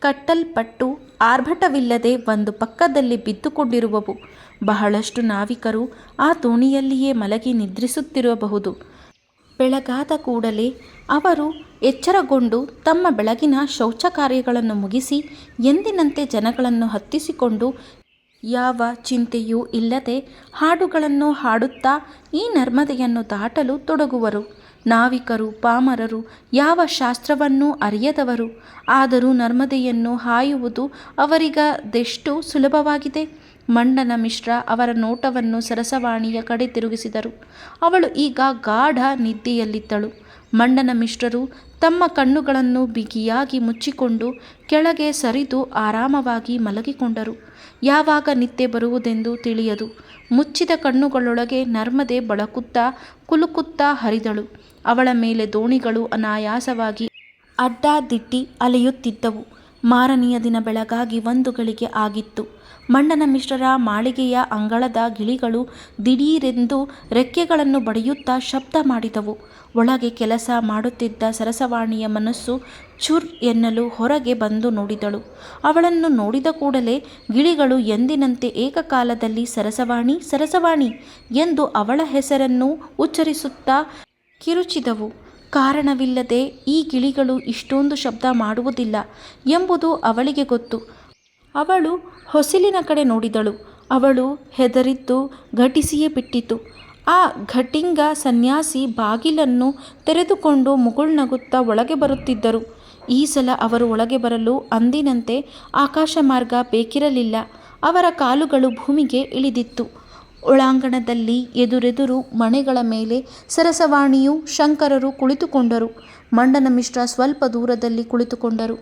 ಕಟ್ಟಲ್ಪಟ್ಟು ಆರ್ಭಟವಿಲ್ಲದೆ ಒಂದು ಪಕ್ಕದಲ್ಲಿ ಬಿದ್ದುಕೊಂಡಿರುವವು. ಬಹಳಷ್ಟು ನಾವಿಕರು ಆ ದೋಣಿಯಲ್ಲಿಯೇ ಮಲಗಿ ನಿದ್ರಿಸುತ್ತಿರಬಹುದು. ಬೆಳಗಾದ ಕೂಡಲೇ ಅವರು ಎಚ್ಚರಗೊಂಡು ತಮ್ಮ ಬೆಳಗಿನ ಶೌಚ ಕಾರ್ಯಗಳನ್ನು ಮುಗಿಸಿ ಎಂದಿನಂತೆ ಜನಗಳನ್ನು ಹತ್ತಿಸಿಕೊಂಡು ಯಾವ ಚಿಂತೆಯೂ ಇಲ್ಲದೆ ಹಾಡುಗಳನ್ನು ಹಾಡುತ್ತಾ ಈ ನರ್ಮದೆಯನ್ನು ದಾಟಲು ತೊಡಗುವರು. ನಾವಿಕರು ಪಾಮರರು, ಯಾವ ಶಾಸ್ತ್ರವನ್ನೂ ಅರಿಯದವರು. ಆದರೂ ನರ್ಮದೆಯನ್ನು ಹಾಯುವುದು ಅವರಿಗದೆಷ್ಟು ಸುಲಭವಾಗಿದೆ. ಮಂಡನ ಮಿಶ್ರ ಅವರ ನೋಟವನ್ನು ಸರಸವಾಣಿಯ ಕಡೆ ತಿರುಗಿಸಿದರು. ಅವಳು ಈಗ ಗಾಢ ನಿದ್ದೆಯಲ್ಲಿದ್ದಳು. ಮಂಡನ ಮಿಶ್ರರು ತಮ್ಮ ಕಣ್ಣುಗಳನ್ನು ಬಿಗಿಯಾಗಿ ಮುಚ್ಚಿಕೊಂಡು ಕೆಳಗೆ ಸರಿದು ಆರಾಮವಾಗಿ ಮಲಗಿಕೊಂಡರು. ಯಾವಾಗ ನಿದ್ದೆ ಬರುವುದೆಂದು ತಿಳಿಯದು. ಮುಚ್ಚಿದ ಕಣ್ಣುಗಳೊಳಗೆ ನರ್ಮದೆ ಬಳಕುತ್ತಾ ಕುಲುಕುತ್ತಾ ಹರಿದಳು. ಅವಳ ಮೇಲೆ ದೋಣಿಗಳು ಅನಾಯಾಸವಾಗಿ ಅಡ್ಡಾದಿಡ್ಡಿ ಅಲೆಯುತ್ತಿದ್ದವು. ಮಾರನೆಯ ದಿನ ಬೆಳಗಾಗಿ 1 ಗಳಿಗೆ ಆಗಿತ್ತು. ಮಂಡನ ಮಿಶ್ರರ ಮಾಳಿಗೆಯ ಅಂಗಳದ ಗಿಳಿಗಳು ದಿಢೀರೆಂದು ರೆಕ್ಕೆಗಳನ್ನು ಬಡಿಯುತ್ತಾ ಶಬ್ದ ಮಾಡಿದವು. ಒಳಗೆ ಕೆಲಸ ಮಾಡುತ್ತಿದ್ದ ಸರಸವಾಣಿಯ ಮನಸ್ಸು ಚುರ್ ಎನ್ನಲು ಹೊರಗೆ ಬಂದು ನೋಡಿದಳು. ಅವಳನ್ನು ನೋಡಿದ ಕೂಡಲೇ ಗಿಳಿಗಳು ಎಂದಿನಂತೆ ಏಕಕಾಲದಲ್ಲಿ ಸರಸವಾಣಿ ಸರಸವಾಣಿ ಎಂದು ಅವಳ ಹೆಸರನ್ನು ಉಚ್ಚರಿಸುತ್ತಾ ಕಿರುಚಿದವು. ಕಾರಣವಿಲ್ಲದೆ ಈ ಗಿಳಿಗಳು ಇಷ್ಟೊಂದು ಶಬ್ದ ಮಾಡುವುದಿಲ್ಲ ಎಂಬುದು ಅವಳಿಗೆ ಗೊತ್ತು. ಅವಳು ಹೊಸಿಲಿನ ಕಡೆ ನೋಡಿದಳು. ಅವಳು ಹೆದರಿದ್ದು ಘಟಿಸಿಯೇ ಬಿಟ್ಟಿತು. ಆ ಘಟಿಂಗ ಸನ್ಯಾಸಿ ಬಾಗಿಲನ್ನು ತೆರೆದುಕೊಂಡು ಮುಗುಳ್ನಗುತ್ತಾ ಒಳಗೆ ಬರುತ್ತಿದ್ದರು. ಈ ಸಲ ಅವರು ಒಳಗೆ ಬರಲು ಅಂದಿನಂತೆ ಆಕಾಶ ಮಾರ್ಗ ಬೇಕಿರಲಿಲ್ಲ. ಅವರ ಕಾಲುಗಳು ಭೂಮಿಗೆ ಇಳಿದಿತ್ತು. ಒಳಾಂಗಣದಲ್ಲಿ ಎದುರೆದುರು ಮಣೆಗಳ ಮೇಲೆ ಸರಸವಾಣಿಯೂ ಶಂಕರರು ಕುಳಿತುಕೊಂಡರು. ಮಂಡನ ಮಿಶ್ರ ಸ್ವಲ್ಪ ದೂರದಲ್ಲಿ ಕುಳಿತುಕೊಂಡರು.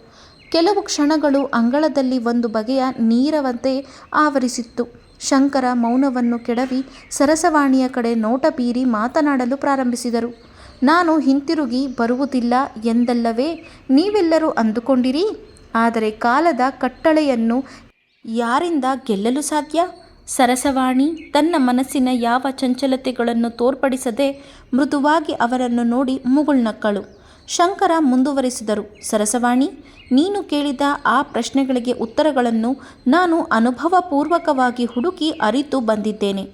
ಕೆಲವು ಕ್ಷಣಗಳು ಅಂಗಳದಲ್ಲಿ ಒಂದು ಬಗೆಯ ನೀರವಂತೆ ಆವರಿಸಿತ್ತು. ಶಂಕರ ಮೌನವನ್ನು ಕೆಡವಿ ಸರಸವಾಣಿಯ ಕಡೆ ನೋಟ ಬೀರಿ ಮಾತನಾಡಲು ಪ್ರಾರಂಭಿಸಿದರು. ನಾನು ಹಿಂತಿರುಗಿ ಬರುವುದಿಲ್ಲ ಎಂದಲ್ಲವೇ ನೀವೆಲ್ಲರೂ ಅಂದುಕೊಂಡಿರಿ. ಆದರೆ ಕಾಲದ ಕಟ್ಟಳೆಯನ್ನು ಯಾರಿಂದ ಗೆಲ್ಲಲು ಸಾಧ್ಯ? ಸರಸವಾಣಿ ತನ್ನ ಮನಸ್ಸಿನ ಯಾವ ಚಂಚಲತೆಗಳನ್ನು ತೋರ್ಪಡಿಸದೆ ಮೃದುವಾಗಿ ಅವರನ್ನು ನೋಡಿ ಮುಗುಳ್ನಕ್ಕಳು. ಶಂಕರ ಮುಂದುವರಿಸಿದರು. ಸರಸವಾಣಿ, ನೀನು ಕೇಳಿದ ಆ ಪ್ರಶ್ನೆಗಳಿಗೆ ಉತ್ತರಗಳನ್ನು ನಾನು ಅನುಭವಪೂರ್ವಕವಾಗಿ ಹುಡುಕಿ ಅರಿತು ಬಂದಿದ್ದೇನೆ.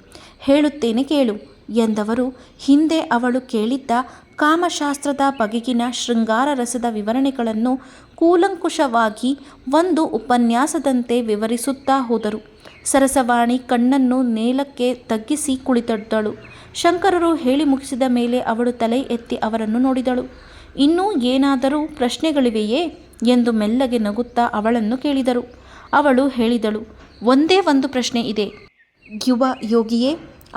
ಹೇಳುತ್ತೇನೆ ಕೇಳು ಎಂದವರು ಹಿಂದೆ ಅವಳು ಕೇಳಿದ್ದ ಕಾಮಶಾಸ್ತ್ರದ ಬಗೆಗಿನ ಶೃಂಗಾರ ರಸದ ವಿವರಣೆಗಳನ್ನು ಕೂಲಂಕುಷವಾಗಿ ಒಂದು ಉಪನ್ಯಾಸದಂತೆ ವಿವರಿಸುತ್ತಾ ಹೋದರು. ಸರಸವಾಣಿ ಕಣ್ಣನ್ನು ನೇಲಕ್ಕೆ ತಗ್ಗಿಸಿ ಕುಳಿತಿದ್ದಳು. ಶಂಕರರು ಹೇಳಿ ಮುಗಿಸಿದ ಮೇಲೆ ಅವಳು ತಲೆ ಎತ್ತಿ ಅವರನ್ನು ನೋಡಿದಳು. ಇನ್ನೂ ಏನಾದರೂ ಪ್ರಶ್ನೆಗಳಿವೆಯೇ ಎಂದು ಮೆಲ್ಲಗೆ ನಗುತ್ತಾ ಅವಳನ್ನು ಕೇಳಿದರು. ಅವಳು ಹೇಳಿದಳು, ಒಂದೇ ಒಂದು ಪ್ರಶ್ನೆ ಇದೆ ಯುವ ಯೋಗಿಯೇ.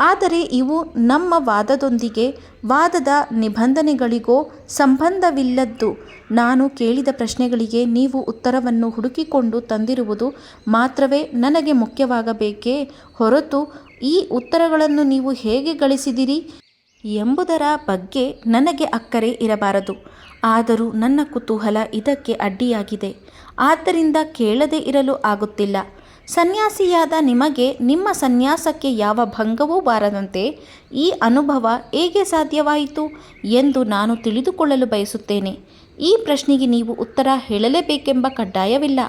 ಆದರೆ ಇವು ನಮ್ಮ ವಾದದೊಂದಿಗೆ ವಾದದ ನಿಬಂಧನೆಗಳಿಗೋ ಸಂಬಂಧವಿಲ್ಲದ್ದು. ನಾನು ಕೇಳಿದ ಪ್ರಶ್ನೆಗಳಿಗೆ ನೀವು ಉತ್ತರವನ್ನು ಹುಡುಕಿಕೊಂಡು ತಂದಿರುವುದು ಮಾತ್ರವೇ ನನಗೆ ಮುಖ್ಯವಾಗಬೇಕೇ ಹೊರತು ಈ ಉತ್ತರಗಳನ್ನು ನೀವು ಹೇಗೆ ಗಳಿಸಿದಿರಿ ಎಂಬುದರ ಬಗ್ಗೆ ನನಗೆ ಅಕ್ಕರೆ ಇರಬಾರದು. ಆದರೂ ನನ್ನ ಕುತೂಹಲ ಇದಕ್ಕೆ ಅಡ್ಡಿಯಾಗಿದೆ. ಆದ್ದರಿಂದ ಕೇಳದೇ ಇರಲು ಆಗುತ್ತಿಲ್ಲ. ಸನ್ಯಾಸಿಯಾದ ನಿಮಗೆ ನಿಮ್ಮ ಸನ್ಯಾಸಕ್ಕೆ ಯಾವ ಭಂಗವೂ ಬಾರದಂತೆ ಈ ಅನುಭವ ಹೇಗೆ ಸಾಧ್ಯವಾಯಿತು ಎಂದು ನಾನು ತಿಳಿದುಕೊಳ್ಳಲು ಬಯಸುತ್ತೇನೆ. ಈ ಪ್ರಶ್ನೆಗೆ ನೀವು ಉತ್ತರ ಹೇಳಲೇಬೇಕೆಂಬ ಕಡ್ಡಾಯವಿಲ್ಲ.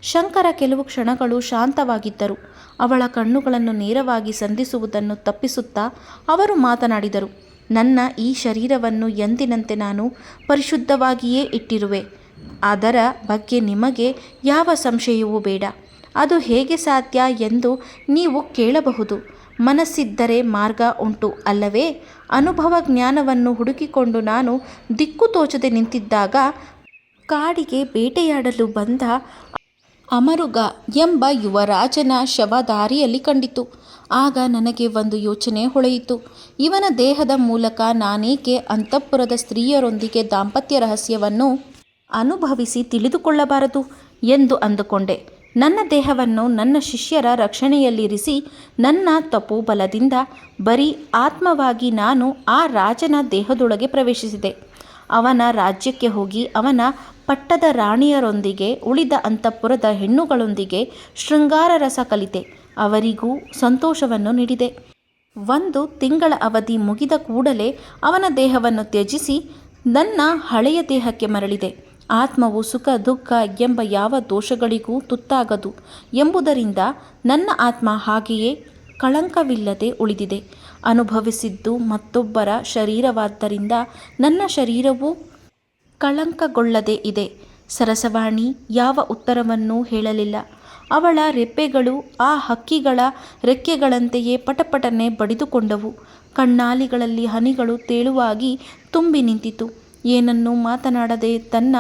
ಶಂಕರ ಕೆಲವು ಕ್ಷಣಗಳು ಶಾಂತವಾಗಿದ್ದರು. ಅವಳ ಕಣ್ಣುಗಳನ್ನು ನೇರವಾಗಿ ಸಂಧಿಸುವುದನ್ನು ತಪ್ಪಿಸುತ್ತಾ ಅವರು ಮಾತನಾಡಿದರು. ನನ್ನ ಈ ಶರೀರವನ್ನು ಎಂದಿನಂತೆ ನಾನು ಪರಿಶುದ್ಧವಾಗಿಯೇ ಇಟ್ಟಿರುವೆ. ಅದರ ಬಗ್ಗೆ ನಿಮಗೆ ಯಾವ ಸಂಶಯವೂ ಬೇಡ. ಅದು ಹೇಗೆ ಸಾಧ್ಯ ಎಂದು ನೀವು ಕೇಳಬಹುದು. ಮನಸ್ಸಿದ್ದರೆ ಮಾರ್ಗ ಉಂಟು ಅಲ್ಲವೇ? ಅನುಭವ ಜ್ಞಾನವನ್ನು ಹುಡುಕಿಕೊಂಡು ನಾನು ದಿಕ್ಕು ತೋಚದೆ ನಿಂತಿದ್ದಾಗ ಕಾಡಿಗೆ ಬೇಟೆಯಾಡಲು ಬಂದ ಅಮರುಗ ಎಂಬ ಯುವರಾಜನ ಶವ ದಾರಿಯಲ್ಲಿ ಕಂಡಿತು. ಆಗ ನನಗೆ ಒಂದು ಯೋಚನೆ ಹೊಳೆಯಿತು. ಇವನ ದೇಹದ ಮೂಲಕ ನಾನೇಕೆ ಅಂತಃಪುರದ ಸ್ತ್ರೀಯರೊಂದಿಗೆ ದಾಂಪತ್ಯ ರಹಸ್ಯವನ್ನು ಅನುಭವಿಸಿ ತಿಳಿದುಕೊಳ್ಳಬಾರದು ಎಂದು ಅಂದುಕೊಂಡೆ. ನನ್ನ ದೇಹವನ್ನು ನನ್ನ ಶಿಷ್ಯರ ರಕ್ಷಣೆಯಲ್ಲಿರಿಸಿ ನನ್ನ ತಪೋಬಲದಿಂದ ಬರೀ ಆತ್ಮವಾಗಿ ನಾನು ಆ ರಾಜನ ದೇಹದೊಳಗೆ ಪ್ರವೇಶಿಸಿದೆ. ಅವನ ರಾಜ್ಯಕ್ಕೆ ಹೋಗಿ ಅವನ ಪಟ್ಟದ ರಾಣಿಯರೊಂದಿಗೆ ಉಳಿದ ಅಂತಃಪುರದ ಹೆಣ್ಣುಗಳೊಂದಿಗೆ ಶೃಂಗಾರ ರಸ ಕಲಿತೆ. ಅವರಿಗೂ ಸಂತೋಷವನ್ನು ನೀಡಿದೆ. 1 ತಿಂಗಳ ಅವಧಿ ಮುಗಿದ ಕೂಡಲೇ ಅವನ ದೇಹವನ್ನು ತ್ಯಜಿಸಿ ನನ್ನ ಹಳೆಯ ದೇಹಕ್ಕೆ ಮರಳಿದೆ. ಆತ್ಮವು ಸುಖ ದುಃಖ ಎಂಬ ಯಾವ ದೋಷಗಳಿಗೂ ತುತ್ತಾಗದು ಎಂಬುದರಿಂದ ನನ್ನ ಆತ್ಮ ಹಾಗೆಯೇ ಕಳಂಕವಿಲ್ಲದೆ ಉಳಿದಿದೆ. ಅನುಭವಿಸಿದ್ದು ಮತ್ತೊಬ್ಬರ ಶರೀರವಾದ್ದರಿಂದ ನನ್ನ ಶರೀರವೂ ಕಳಂಕಗೊಳ್ಳದೆ ಇದೆ. ಸರಸವಾಣಿ ಯಾವ ಉತ್ತರವನ್ನೂ ಹೇಳಲಿಲ್ಲ. ಅವಳ ರೆಪ್ಪೆಗಳು ಆ ಹಕ್ಕಿಗಳ ರೆಕ್ಕೆಗಳಂತೆಯೇ ಪಟಪಟನೆ ಬಡಿದುಕೊಂಡವು. ಕಣ್ಣಾಲಿಗಳಲ್ಲಿ ಹನಿಗಳು ತೇಳುವಾಗಿ ತುಂಬಿ ನಿಂತಿತು. ಏನನ್ನೂ ಮಾತನಾಡದೆ ತನ್ನ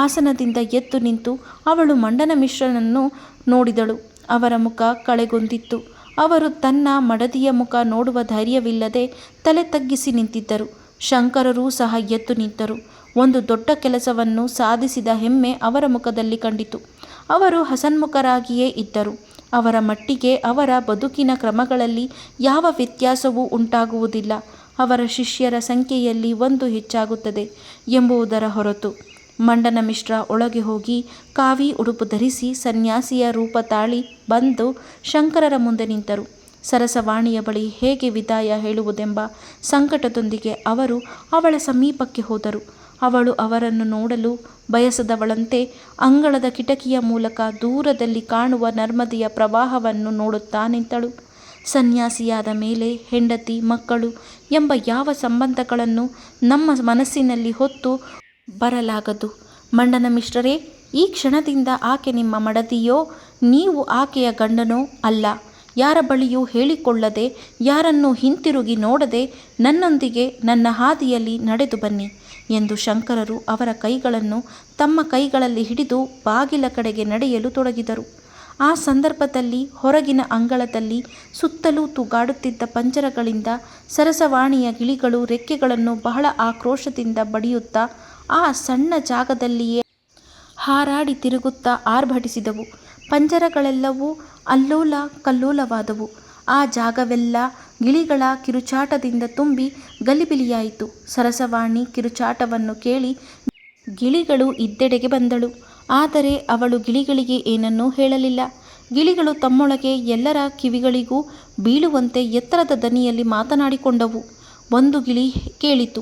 ಆಸನದಿಂದ ಎದ್ದು ನಿಂತು ಅವಳು ಮಂಡನ ಮಿಶ್ರನನ್ನು ನೋಡಿದಳು. ಅವರ ಮುಖ ಕಳೆಗೊಂದಿತ್ತು. ಅವರು ತನ್ನ ಮಡದಿಯ ಮುಖ ನೋಡುವ ಧೈರ್ಯವಿಲ್ಲದೆ ತಲೆ ತಗ್ಗಿಸಿ ನಿಂತಿದ್ದರು. ಶಂಕರರೂ ಸಹ ಎದ್ದು ನಿಂತರು. ಒಂದು ದೊಡ್ಡ ಕೆಲಸವನ್ನು ಸಾಧಿಸಿದ ಹೆಮ್ಮೆ ಅವರ ಮುಖದಲ್ಲಿ ಕಂಡಿತು. ಅವರು ಹಸನ್ಮುಖರಾಗಿಯೇ ಇದ್ದರು. ಅವರ ಮಟ್ಟಿಗೆ ಅವರ ಬದುಕಿನ ಕ್ರಮಗಳಲ್ಲಿ ಯಾವ ವ್ಯತ್ಯಾಸವೂ ಉಂಟಾಗುವುದಿಲ್ಲ. ಅವರ ಶಿಷ್ಯರ ಸಂಖ್ಯೆಯಲ್ಲಿ 1 ಹೆಚ್ಚಾಗುತ್ತದೆ ಎಂಬುದರ ಹೊರತು. ಮಂಡನ ಮಿಶ್ರ ಒಳಗೆ ಹೋಗಿ ಕಾವಿ ಉಡುಪು ಧರಿಸಿ ಸನ್ಯಾಸಿಯ ರೂಪ ತಾಳಿ ಬಂದು ಶಂಕರರ ಮುಂದೆ ನಿಂತರು. ಸರಸವಾಣಿಯ ಬಳಿ ಹೇಗೆ ವಿದಾಯ ಹೇಳುವುದೆಂಬ ಸಂಕಟದೊಂದಿಗೆ ಅವರು ಅವಳ ಸಮೀಪಕ್ಕೆ ಹೋದರು. ಅವಳು ಅವರನ್ನು ನೋಡಲು ಬಯಸದವಳಂತೆ ಅಂಗಳದ ಕಿಟಕಿಯ ಮೂಲಕ ದೂರದಲ್ಲಿ ಕಾಣುವ ನರ್ಮದೆಯ ಪ್ರವಾಹವನ್ನು ನೋಡುತ್ತಾ ನಿಂತಳು. ಸನ್ಯಾಸಿಯಾದ ಮೇಲೆ ಹೆಂಡತಿ ಮಕ್ಕಳು ಎಂಬ ಯಾವ ಸಂಬಂಧಗಳನ್ನು ನಮ್ಮ ಮನಸ್ಸಿನಲ್ಲಿ ಹೊತ್ತು ಬರಲಾಗದು. ಮಂಡನ ಮಿಶ್ರರೇ, ಈ ಕ್ಷಣದಿಂದ ಆಕೆ ನಿಮ್ಮ ಮಡದಿಯೋ ನೀವು ಆಕೆಯ ಗಂಡನೋ ಅಲ್ಲ ಯಾರ ಬಳಿಯೂ ಹೇಳಿಕೊಳ್ಳದೆ, ಯಾರನ್ನು ಹಿಂತಿರುಗಿ ನೋಡದೆ ನನ್ನೊಂದಿಗೆ ನನ್ನ ಹಾದಿಯಲ್ಲಿ ನಡೆದು ಬನ್ನಿ ಎಂದು ಶಂಕರರು ಅವರ ಕೈಗಳನ್ನು ತಮ್ಮ ಕೈಗಳಲ್ಲಿ ಹಿಡಿದು ಬಾಗಿಲ ಕಡೆಗೆ ನಡೆಯಲು ತೊಡಗಿದರು. ಆ ಸಂದರ್ಭದಲ್ಲಿ ಹೊರಗಿನ ಅಂಗಳದಲ್ಲಿ ಸುತ್ತಲೂ ತೂಗಾಡುತ್ತಿದ್ದ ಪಂಜರಗಳಿಂದ ಸರಸವಾಣಿಯ ಗಿಳಿಗಳು ರೆಕ್ಕೆಗಳನ್ನು ಬಹಳ ಆಕ್ರೋಶದಿಂದ ಬಡಿಯುತ್ತಾ ಆ ಸಣ್ಣ ಜಾಗದಲ್ಲಿಯೇ ಹಾರಾಡಿ ತಿರುಗುತ್ತಾ ಆರ್ಭಟಿಸಿದವು. ಪಂಜರಗಳೆಲ್ಲವೂ ಅಲ್ಲೋಲ ಕಲ್ಲೋಲವಾದವು. ಆ ಜಾಗವೆಲ್ಲ ಗಿಳಿಗಳ ಕಿರುಚಾಟದಿಂದ ತುಂಬಿ ಗಲಿಬಿಲಿಯಾಯಿತು. ಸರಸವಾಣಿ ಕಿರುಚಾಟವನ್ನು ಕೇಳಿ ಗಿಳಿಗಳು ಇದ್ದೆಡೆಗೆ ಬಂದಳು. ಆದರೆ ಅವಳು ಗಿಳಿಗಳಿಗೆ ಏನನ್ನೂ ಹೇಳಲಿಲ್ಲ. ಗಿಳಿಗಳು ತಮ್ಮೊಳಗೆ ಎಲ್ಲರ ಕಿವಿಗಳಿಗೂ ಬೀಳುವಂತೆ ಎತ್ತರದ ದನಿಯಲ್ಲಿ ಮಾತನಾಡಿಕೊಂಡವು. ಒಂದು ಗಿಳಿ ಕೇಳಿತು,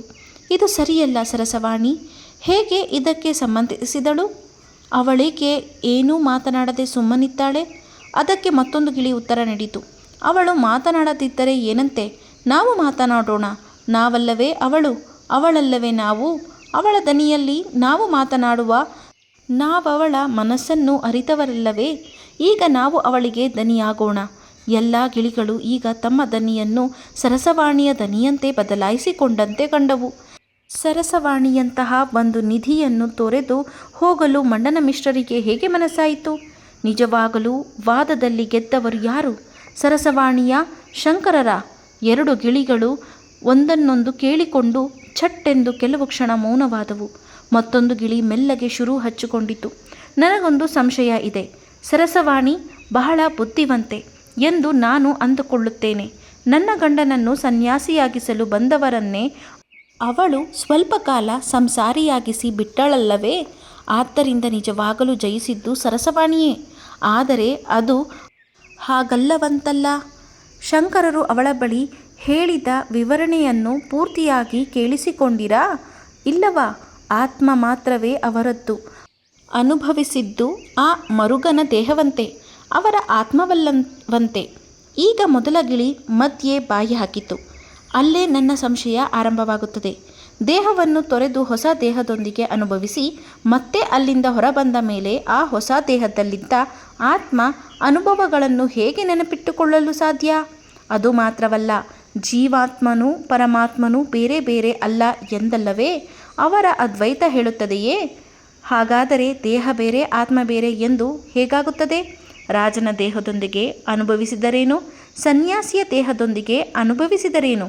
ಇದು ಸರಿಯಲ್ಲ ಸರಸವಾಣಿ, ಹೇಗೆ ಇದಕ್ಕೆ ಸಂಬಂಧಿಸಿದಳು? ಅವಳೇಕೆ ಏನೂ ಮಾತನಾಡದೆ ಸುಮ್ಮನಿದ್ದಾಳೆ? ಅದಕ್ಕೆ ಮತ್ತೊಂದು ಗಿಳಿ ಉತ್ತರ ನೀಡಿತು, ಅವಳು ಮಾತನಾಡದಿದ್ದರೆ ಏನಂತೆ, ನಾವು ಮಾತನಾಡೋಣ. ನಾವಲ್ಲವೇ ಅವಳು, ಅವಳಲ್ಲವೇ ನಾವು? ಅವಳ ದನಿಯಲ್ಲಿ ನಾವು ಮಾತನಾಡುವ, ನಾವವಳ ಮನಸ್ಸನ್ನು ಅರಿತವರಲ್ಲವೇ? ಈಗ ನಾವು ಅವಳಿಗೆ ದನಿಯಾಗೋಣ. ಎಲ್ಲ ಗಿಳಿಗಳು ಈಗ ತಮ್ಮ ದನಿಯನ್ನು ಸರಸವಾಣಿಯ ದನಿಯಂತೆ ಬದಲಾಯಿಸಿಕೊಂಡಂತೆ ಕಂಡವು. ಸರಸವಾಣಿಯಂತಹ ಒಂದು ನಿಧಿಯನ್ನು ತೊರೆದು ಹೋಗಲು ಮಂಡನ ಮಿಶ್ರರಿಗೆ ಹೇಗೆ ಮನಸ್ಸಾಯಿತು? ನಿಜವಾಗಲೂ ವಾದದಲ್ಲಿ ಗೆದ್ದವರು ಯಾರು? ಸರಸವಾಣಿಯ, ಶಂಕರರ? ಎರಡು ಗಿಳಿಗಳು ಒಂದನ್ನೊಂದು ಕೇಳಿಕೊಂಡು ಛಟ್ಟೆಂದು ಕೆಲವು ಕ್ಷಣ ಮೌನವಾದವು. ಮತ್ತೊಂದು ಗಿಳಿ ಮೆಲ್ಲಗೆ ಶುರು ಹಚ್ಚಿಕೊಂಡಿತು, ನನಗೊಂದು ಸಂಶಯ ಇದೆ. ಸರಸವಾಣಿ ಬಹಳ ಬುದ್ಧಿವಂತೆ ಎಂದು ನಾನು ಅಂದುಕೊಳ್ಳುತ್ತೇನೆ. ನನ್ನ ಗಂಡನನ್ನು ಸನ್ಯಾಸಿಯಾಗಿಸಲು ಬಂದವರನ್ನೇ ಅವಳು ಸ್ವಲ್ಪ ಕಾಲ ಸಂಸಾರಿಯಾಗಿಸಿ ಬಿಟ್ಟಳಲ್ಲವೇ? ಆದ್ದರಿಂದ ನಿಜವಾಗಲೂ ಜಯಿಸಿದ್ದು ಸರಸವಾಣಿಯೇ. ಆದರೆ ಅದು ಹಾಗಲ್ಲವಂತಲ್ಲ. ಶಂಕರರು ಅವಳ ಬಳಿ ಹೇಳಿದ ವಿವರಣೆಯನ್ನು ಪೂರ್ತಿಯಾಗಿ ಕೇಳಿಸಿಕೊಂಡಿರಾ? ಇಲ್ಲವಾ? ಆತ್ಮ ಮಾತ್ರವೇ ಅವರದ್ದು. ಅನುಭವಿಸಿದ್ದು ಆ ಮರುಗನ ದೇಹವಂತೆ, ಅವರ ಆತ್ಮವಲ್ಲವಂತೆ. ಈಗ ಮೊದಲ ಗಿಳಿ ಮಧ್ಯೆ ಬಾಯಿ ಹಾಕಿತು. ಅಲ್ಲೇ ನನ್ನ ಸಂಶಯ ಆರಂಭವಾಗುತ್ತದೆ. ದೇಹವನ್ನು ತೊರೆದು ಹೊಸ ದೇಹದೊಂದಿಗೆ ಅನುಭವಿಸಿ ಮತ್ತೆ ಅಲ್ಲಿಂದ ಹೊರಬಂದ ಮೇಲೆ ಆ ಹೊಸ ದೇಹದಲ್ಲಿದ್ದ ಆತ್ಮ ಅನುಭವಗಳನ್ನು ಹೇಗೆ ನೆನಪಿಟ್ಟುಕೊಳ್ಳಲು ಸಾಧ್ಯ? ಅದು ಮಾತ್ರವಲ್ಲ, ಜೀವಾತ್ಮನೂ ಪರಮಾತ್ಮನೂ ಬೇರೆ ಬೇರೆ ಅಲ್ಲ ಎಂದಲ್ಲವೇ ಅವರ ಅದ್ವೈತ ಹೇಳುತ್ತದೆಯೇ? ಹಾಗಾದರೆ ದೇಹ ಬೇರೆ ಆತ್ಮ ಬೇರೆ ಎಂದು ಹೇಗಾಗುತ್ತದೆ? ರಾಜನ ದೇಹದೊಂದಿಗೆ ಅನುಭವಿಸಿದರೇನು, ಸನ್ಯಾಸಿಯ ದೇಹದೊಂದಿಗೆ ಅನುಭವಿಸಿದರೇನು?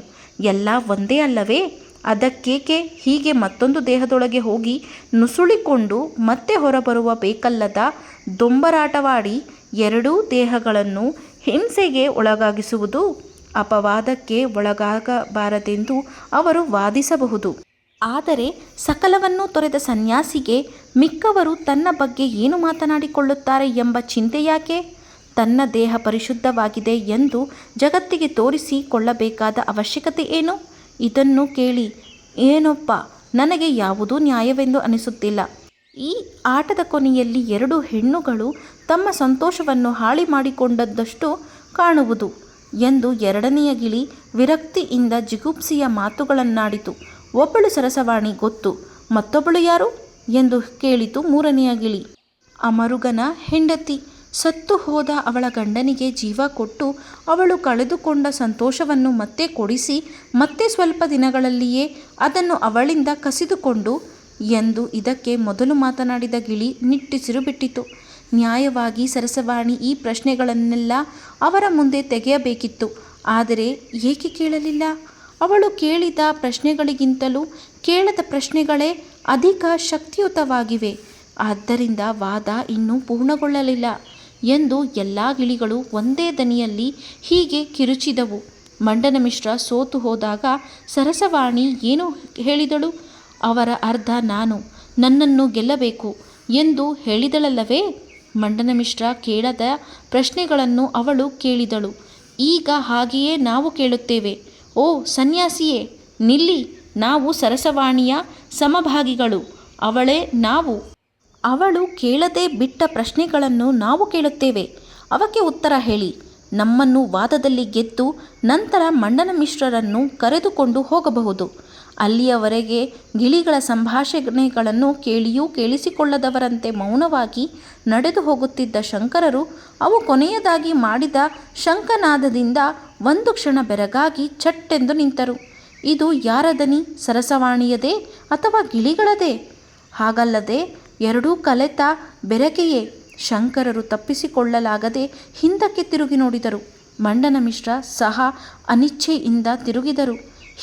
ಎಲ್ಲ ಒಂದೇ ಅಲ್ಲವೇ? ಅದಕ್ಕೇಕೆ ಹೀಗೆ ಮತ್ತೊಂದು ದೇಹದೊಳಗೆ ಹೋಗಿ ನುಸುಳಿಕೊಂಡು ಮತ್ತೆ ಹೊರಬರುವ ಬೇಕಲ್ಲದ ದೊಂಬರಾಟವಾಡಿ ಎರಡೂ ದೇಹಗಳನ್ನು ಹಿಂಸೆಗೆ ಒಳಗಾಗಿಸುವುದು? ಅಪವಾದಕ್ಕೆ ಒಳಗಾಗಬಾರದೆಂದು ಅವರು ವಾದಿಸಬಹುದು. ಆದರೆ ಸಕಲವನ್ನೂ ತೊರೆದ ಸನ್ಯಾಸಿಗೆ ಮಿಕ್ಕವರು ತನ್ನ ಬಗ್ಗೆ ಏನು ಮಾತನಾಡಿಕೊಳ್ಳುತ್ತಾರೆ ಎಂಬ ಚಿಂತೆ ಯಾಕೆ? ತನ್ನ ದೇಹ ಪರಿಶುದ್ಧವಾಗಿದೆ ಎಂದು ಜಗತ್ತಿಗೆ ತೋರಿಸಿಕೊಳ್ಳಬೇಕಾದ ಅವಶ್ಯಕತೆ ಏನು? ಇದನ್ನು ಕೇಳಿ ಏನೋಪ್ಪ, ನನಗೆ ಯಾವುದೂ ನ್ಯಾಯವೆಂದು ಅನಿಸುತ್ತಿಲ್ಲ. ಈ ಆಟದ ಕೊನೆಯಲ್ಲಿ ಎರಡು ಹೆಣ್ಣುಗಳು ತಮ್ಮ ಸಂತೋಷವನ್ನು ಹಾಳಿ ಮಾಡಿಕೊಂಡದ್ದಷ್ಟು ಕಾಣುವುದು ಎಂದು ಎರಡನೆಯ ಗಿಳಿ ವಿರಕ್ತಿಯಿಂದ ಜಿಗುಪ್ಸೆಯ ಮಾತುಗಳನ್ನಾಡಿತು. ಒಬ್ಬಳು ಸರಸವಾಣಿ ಗೊತ್ತು, ಮತ್ತೊಬ್ಬಳು ಯಾರು ಎಂದು ಕೇಳಿತು ಮೂರನೆಯ ಗಿಳಿ. ಅಮರುಗನ ಹೆಂಡತಿ. ಸತ್ತು ಹೋದ ಅವಳ ಗಂಡನಿಗೆ ಜೀವ ಕೊಟ್ಟು ಅವಳು ಕಳೆದುಕೊಂಡ ಸಂತೋಷವನ್ನು ಮತ್ತೆ ಕೊಡಿಸಿ ಮತ್ತೆ ಸ್ವಲ್ಪ ದಿನಗಳಲ್ಲಿಯೇ ಅದನ್ನು ಅವಳಿಂದ ಕಸಿದುಕೊಂಡು ಎಂದು ಇದಕ್ಕೆ ಮೊದಲು ಮಾತನಾಡಿದ ಗಿಳಿ ನಿಟ್ಟುಸಿರು ಬಿಟ್ಟಿತು. ನ್ಯಾಯವಾಗಿ ಸರಸವಾಣಿ ಈ ಪ್ರಶ್ನೆಗಳನ್ನೆಲ್ಲ ಅವರ ಮುಂದೆ ತೆಗೆಯಬೇಕಿತ್ತು. ಆದರೆ ಏಕೆ ಕೇಳಲಿಲ್ಲ? ಅವಳು ಕೇಳಿದ ಪ್ರಶ್ನೆಗಳಿಗಿಂತಲೂ ಕೇಳದ ಪ್ರಶ್ನೆಗಳೇ ಅಧಿಕ ಶಕ್ತಿಯುತವಾಗಿವೆ. ಆದ್ದರಿಂದ ವಾದ ಇನ್ನೂ ಪೂರ್ಣಗೊಳ್ಳಲಿಲ್ಲ ಎಂದು ಎಲ್ಲ ಗಿಳಿಗಳು ಒಂದೇ ದನಿಯಲ್ಲಿ ಹೀಗೆ ಕಿರುಚಿದವು. ಮಂಡನ ಮಿಶ್ರ ಸೋತು ಹೋದಾಗ ಸರಸವಾಣಿ ಏನು ಹೇಳಿದಳು? ಅವರ ಅರ್ಧ ನಾನು, ನನ್ನನ್ನು ಗೆಲ್ಲಬೇಕು ಎಂದು ಹೇಳಿದಳಲ್ಲವೇ? ಮಂಡನ ಮಿಶ್ರ ಕೇಳದ ಪ್ರಶ್ನೆಗಳನ್ನು ಅವಳು ಕೇಳಿದಳು. ಈಗ ಹಾಗೆಯೇ ನಾವು ಕೇಳುತ್ತೇವೆ. ಓ ಸನ್ಯಾಸಿಯೇ, ನಿಲ್ಲಿ, ನಾವು ಸರಸವಾಣಿಯ ಸಮಭಾಗಿಗಳು, ಅವಳೇ ನಾವು. ಅವಳು ಕೇಳದೆ ಬಿಟ್ಟ ಪ್ರಶ್ನೆಗಳನ್ನು ನಾವು ಕೇಳುತ್ತೇವೆ, ಅವಕ್ಕೆ ಉತ್ತರ ಹೇಳಿ. ನಮ್ಮನ್ನು ವಾದದಲ್ಲಿ ಗೆದ್ದು ನಂತರ ಮಂಡನ ಮಿಶ್ರರನ್ನು ಕರೆದುಕೊಂಡು ಹೋಗಬಹುದು. ಅಲ್ಲಿಯವರೆಗೆ ಗಿಳಿಗಳ ಸಂಭಾಷಣೆಗಳನ್ನು ಕೇಳಿಯೂ ಕೇಳಿಸಿಕೊಳ್ಳದವರಂತೆ ಮೌನವಾಗಿ ನಡೆದು ಹೋಗುತ್ತಿದ್ದ ಶಂಕರರು ಅವು ಕೊನೆಯದಾಗಿ ಮಾಡಿದ ಶಂಖನಾದದಿಂದ ಒಂದು ಕ್ಷಣ ಬೆರಗಾಗಿ ಚಟ್ಟೆಂದು ನಿಂತರು. ಇದು ಯಾರ ದನಿ? ಸರಸವಾಣಿಯದೇ ಅಥವಾ ಗಿಳಿಗಳದೇ? ಹಾಗಲ್ಲದೆ ಎರಡೂ ಕಲೆತ ಬೆರಕೆಯೇ? ಶಂಕರರು ತಪ್ಪಿಸಿಕೊಳ್ಳಲಾಗದೆ ಹಿಂದಕ್ಕೆ ತಿರುಗಿ ನೋಡಿದರು. ಮಂಡನ ಮಿಶ್ರ ಸಹ ಅನಿಚ್ಛೆಯಿಂದ ತಿರುಗಿದರು.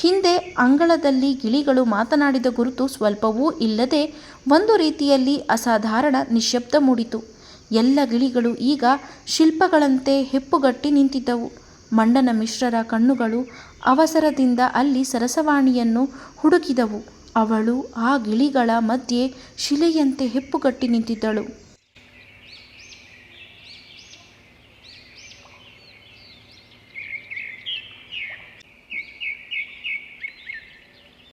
ಹಿಂದೆ ಅಂಗಳದಲ್ಲಿ ಗಿಳಿಗಳು ಮಾತನಾಡಿದ ಗುರುತು ಸ್ವಲ್ಪವೂ ಇಲ್ಲದೆ ಒಂದು ರೀತಿಯಲ್ಲಿ ಅಸಾಧಾರಣ ನಿಶ್ಶಬ್ದ ಮೂಡಿತು. ಎಲ್ಲ ಗಿಳಿಗಳು ಈಗ ಶಿಲ್ಪಗಳಂತೆ ಹೆಪ್ಪುಗಟ್ಟಿ ನಿಂತಿದ್ದವು. ಮಂಡನ ಮಿಶ್ರರ ಕಣ್ಣುಗಳು ಅವಸರದಿಂದ ಅಲ್ಲಿ ಸರಸವಾಣಿಯನ್ನು ಹುಡುಕಿದವು. ಅವಳು ಆ ಗಿಳಿಗಳ ಮಧ್ಯೆ ಶಿಲೆಯಂತೆ ಹೆಪ್ಪುಗಟ್ಟಿ ನಿಂತಿದ್ದಳು.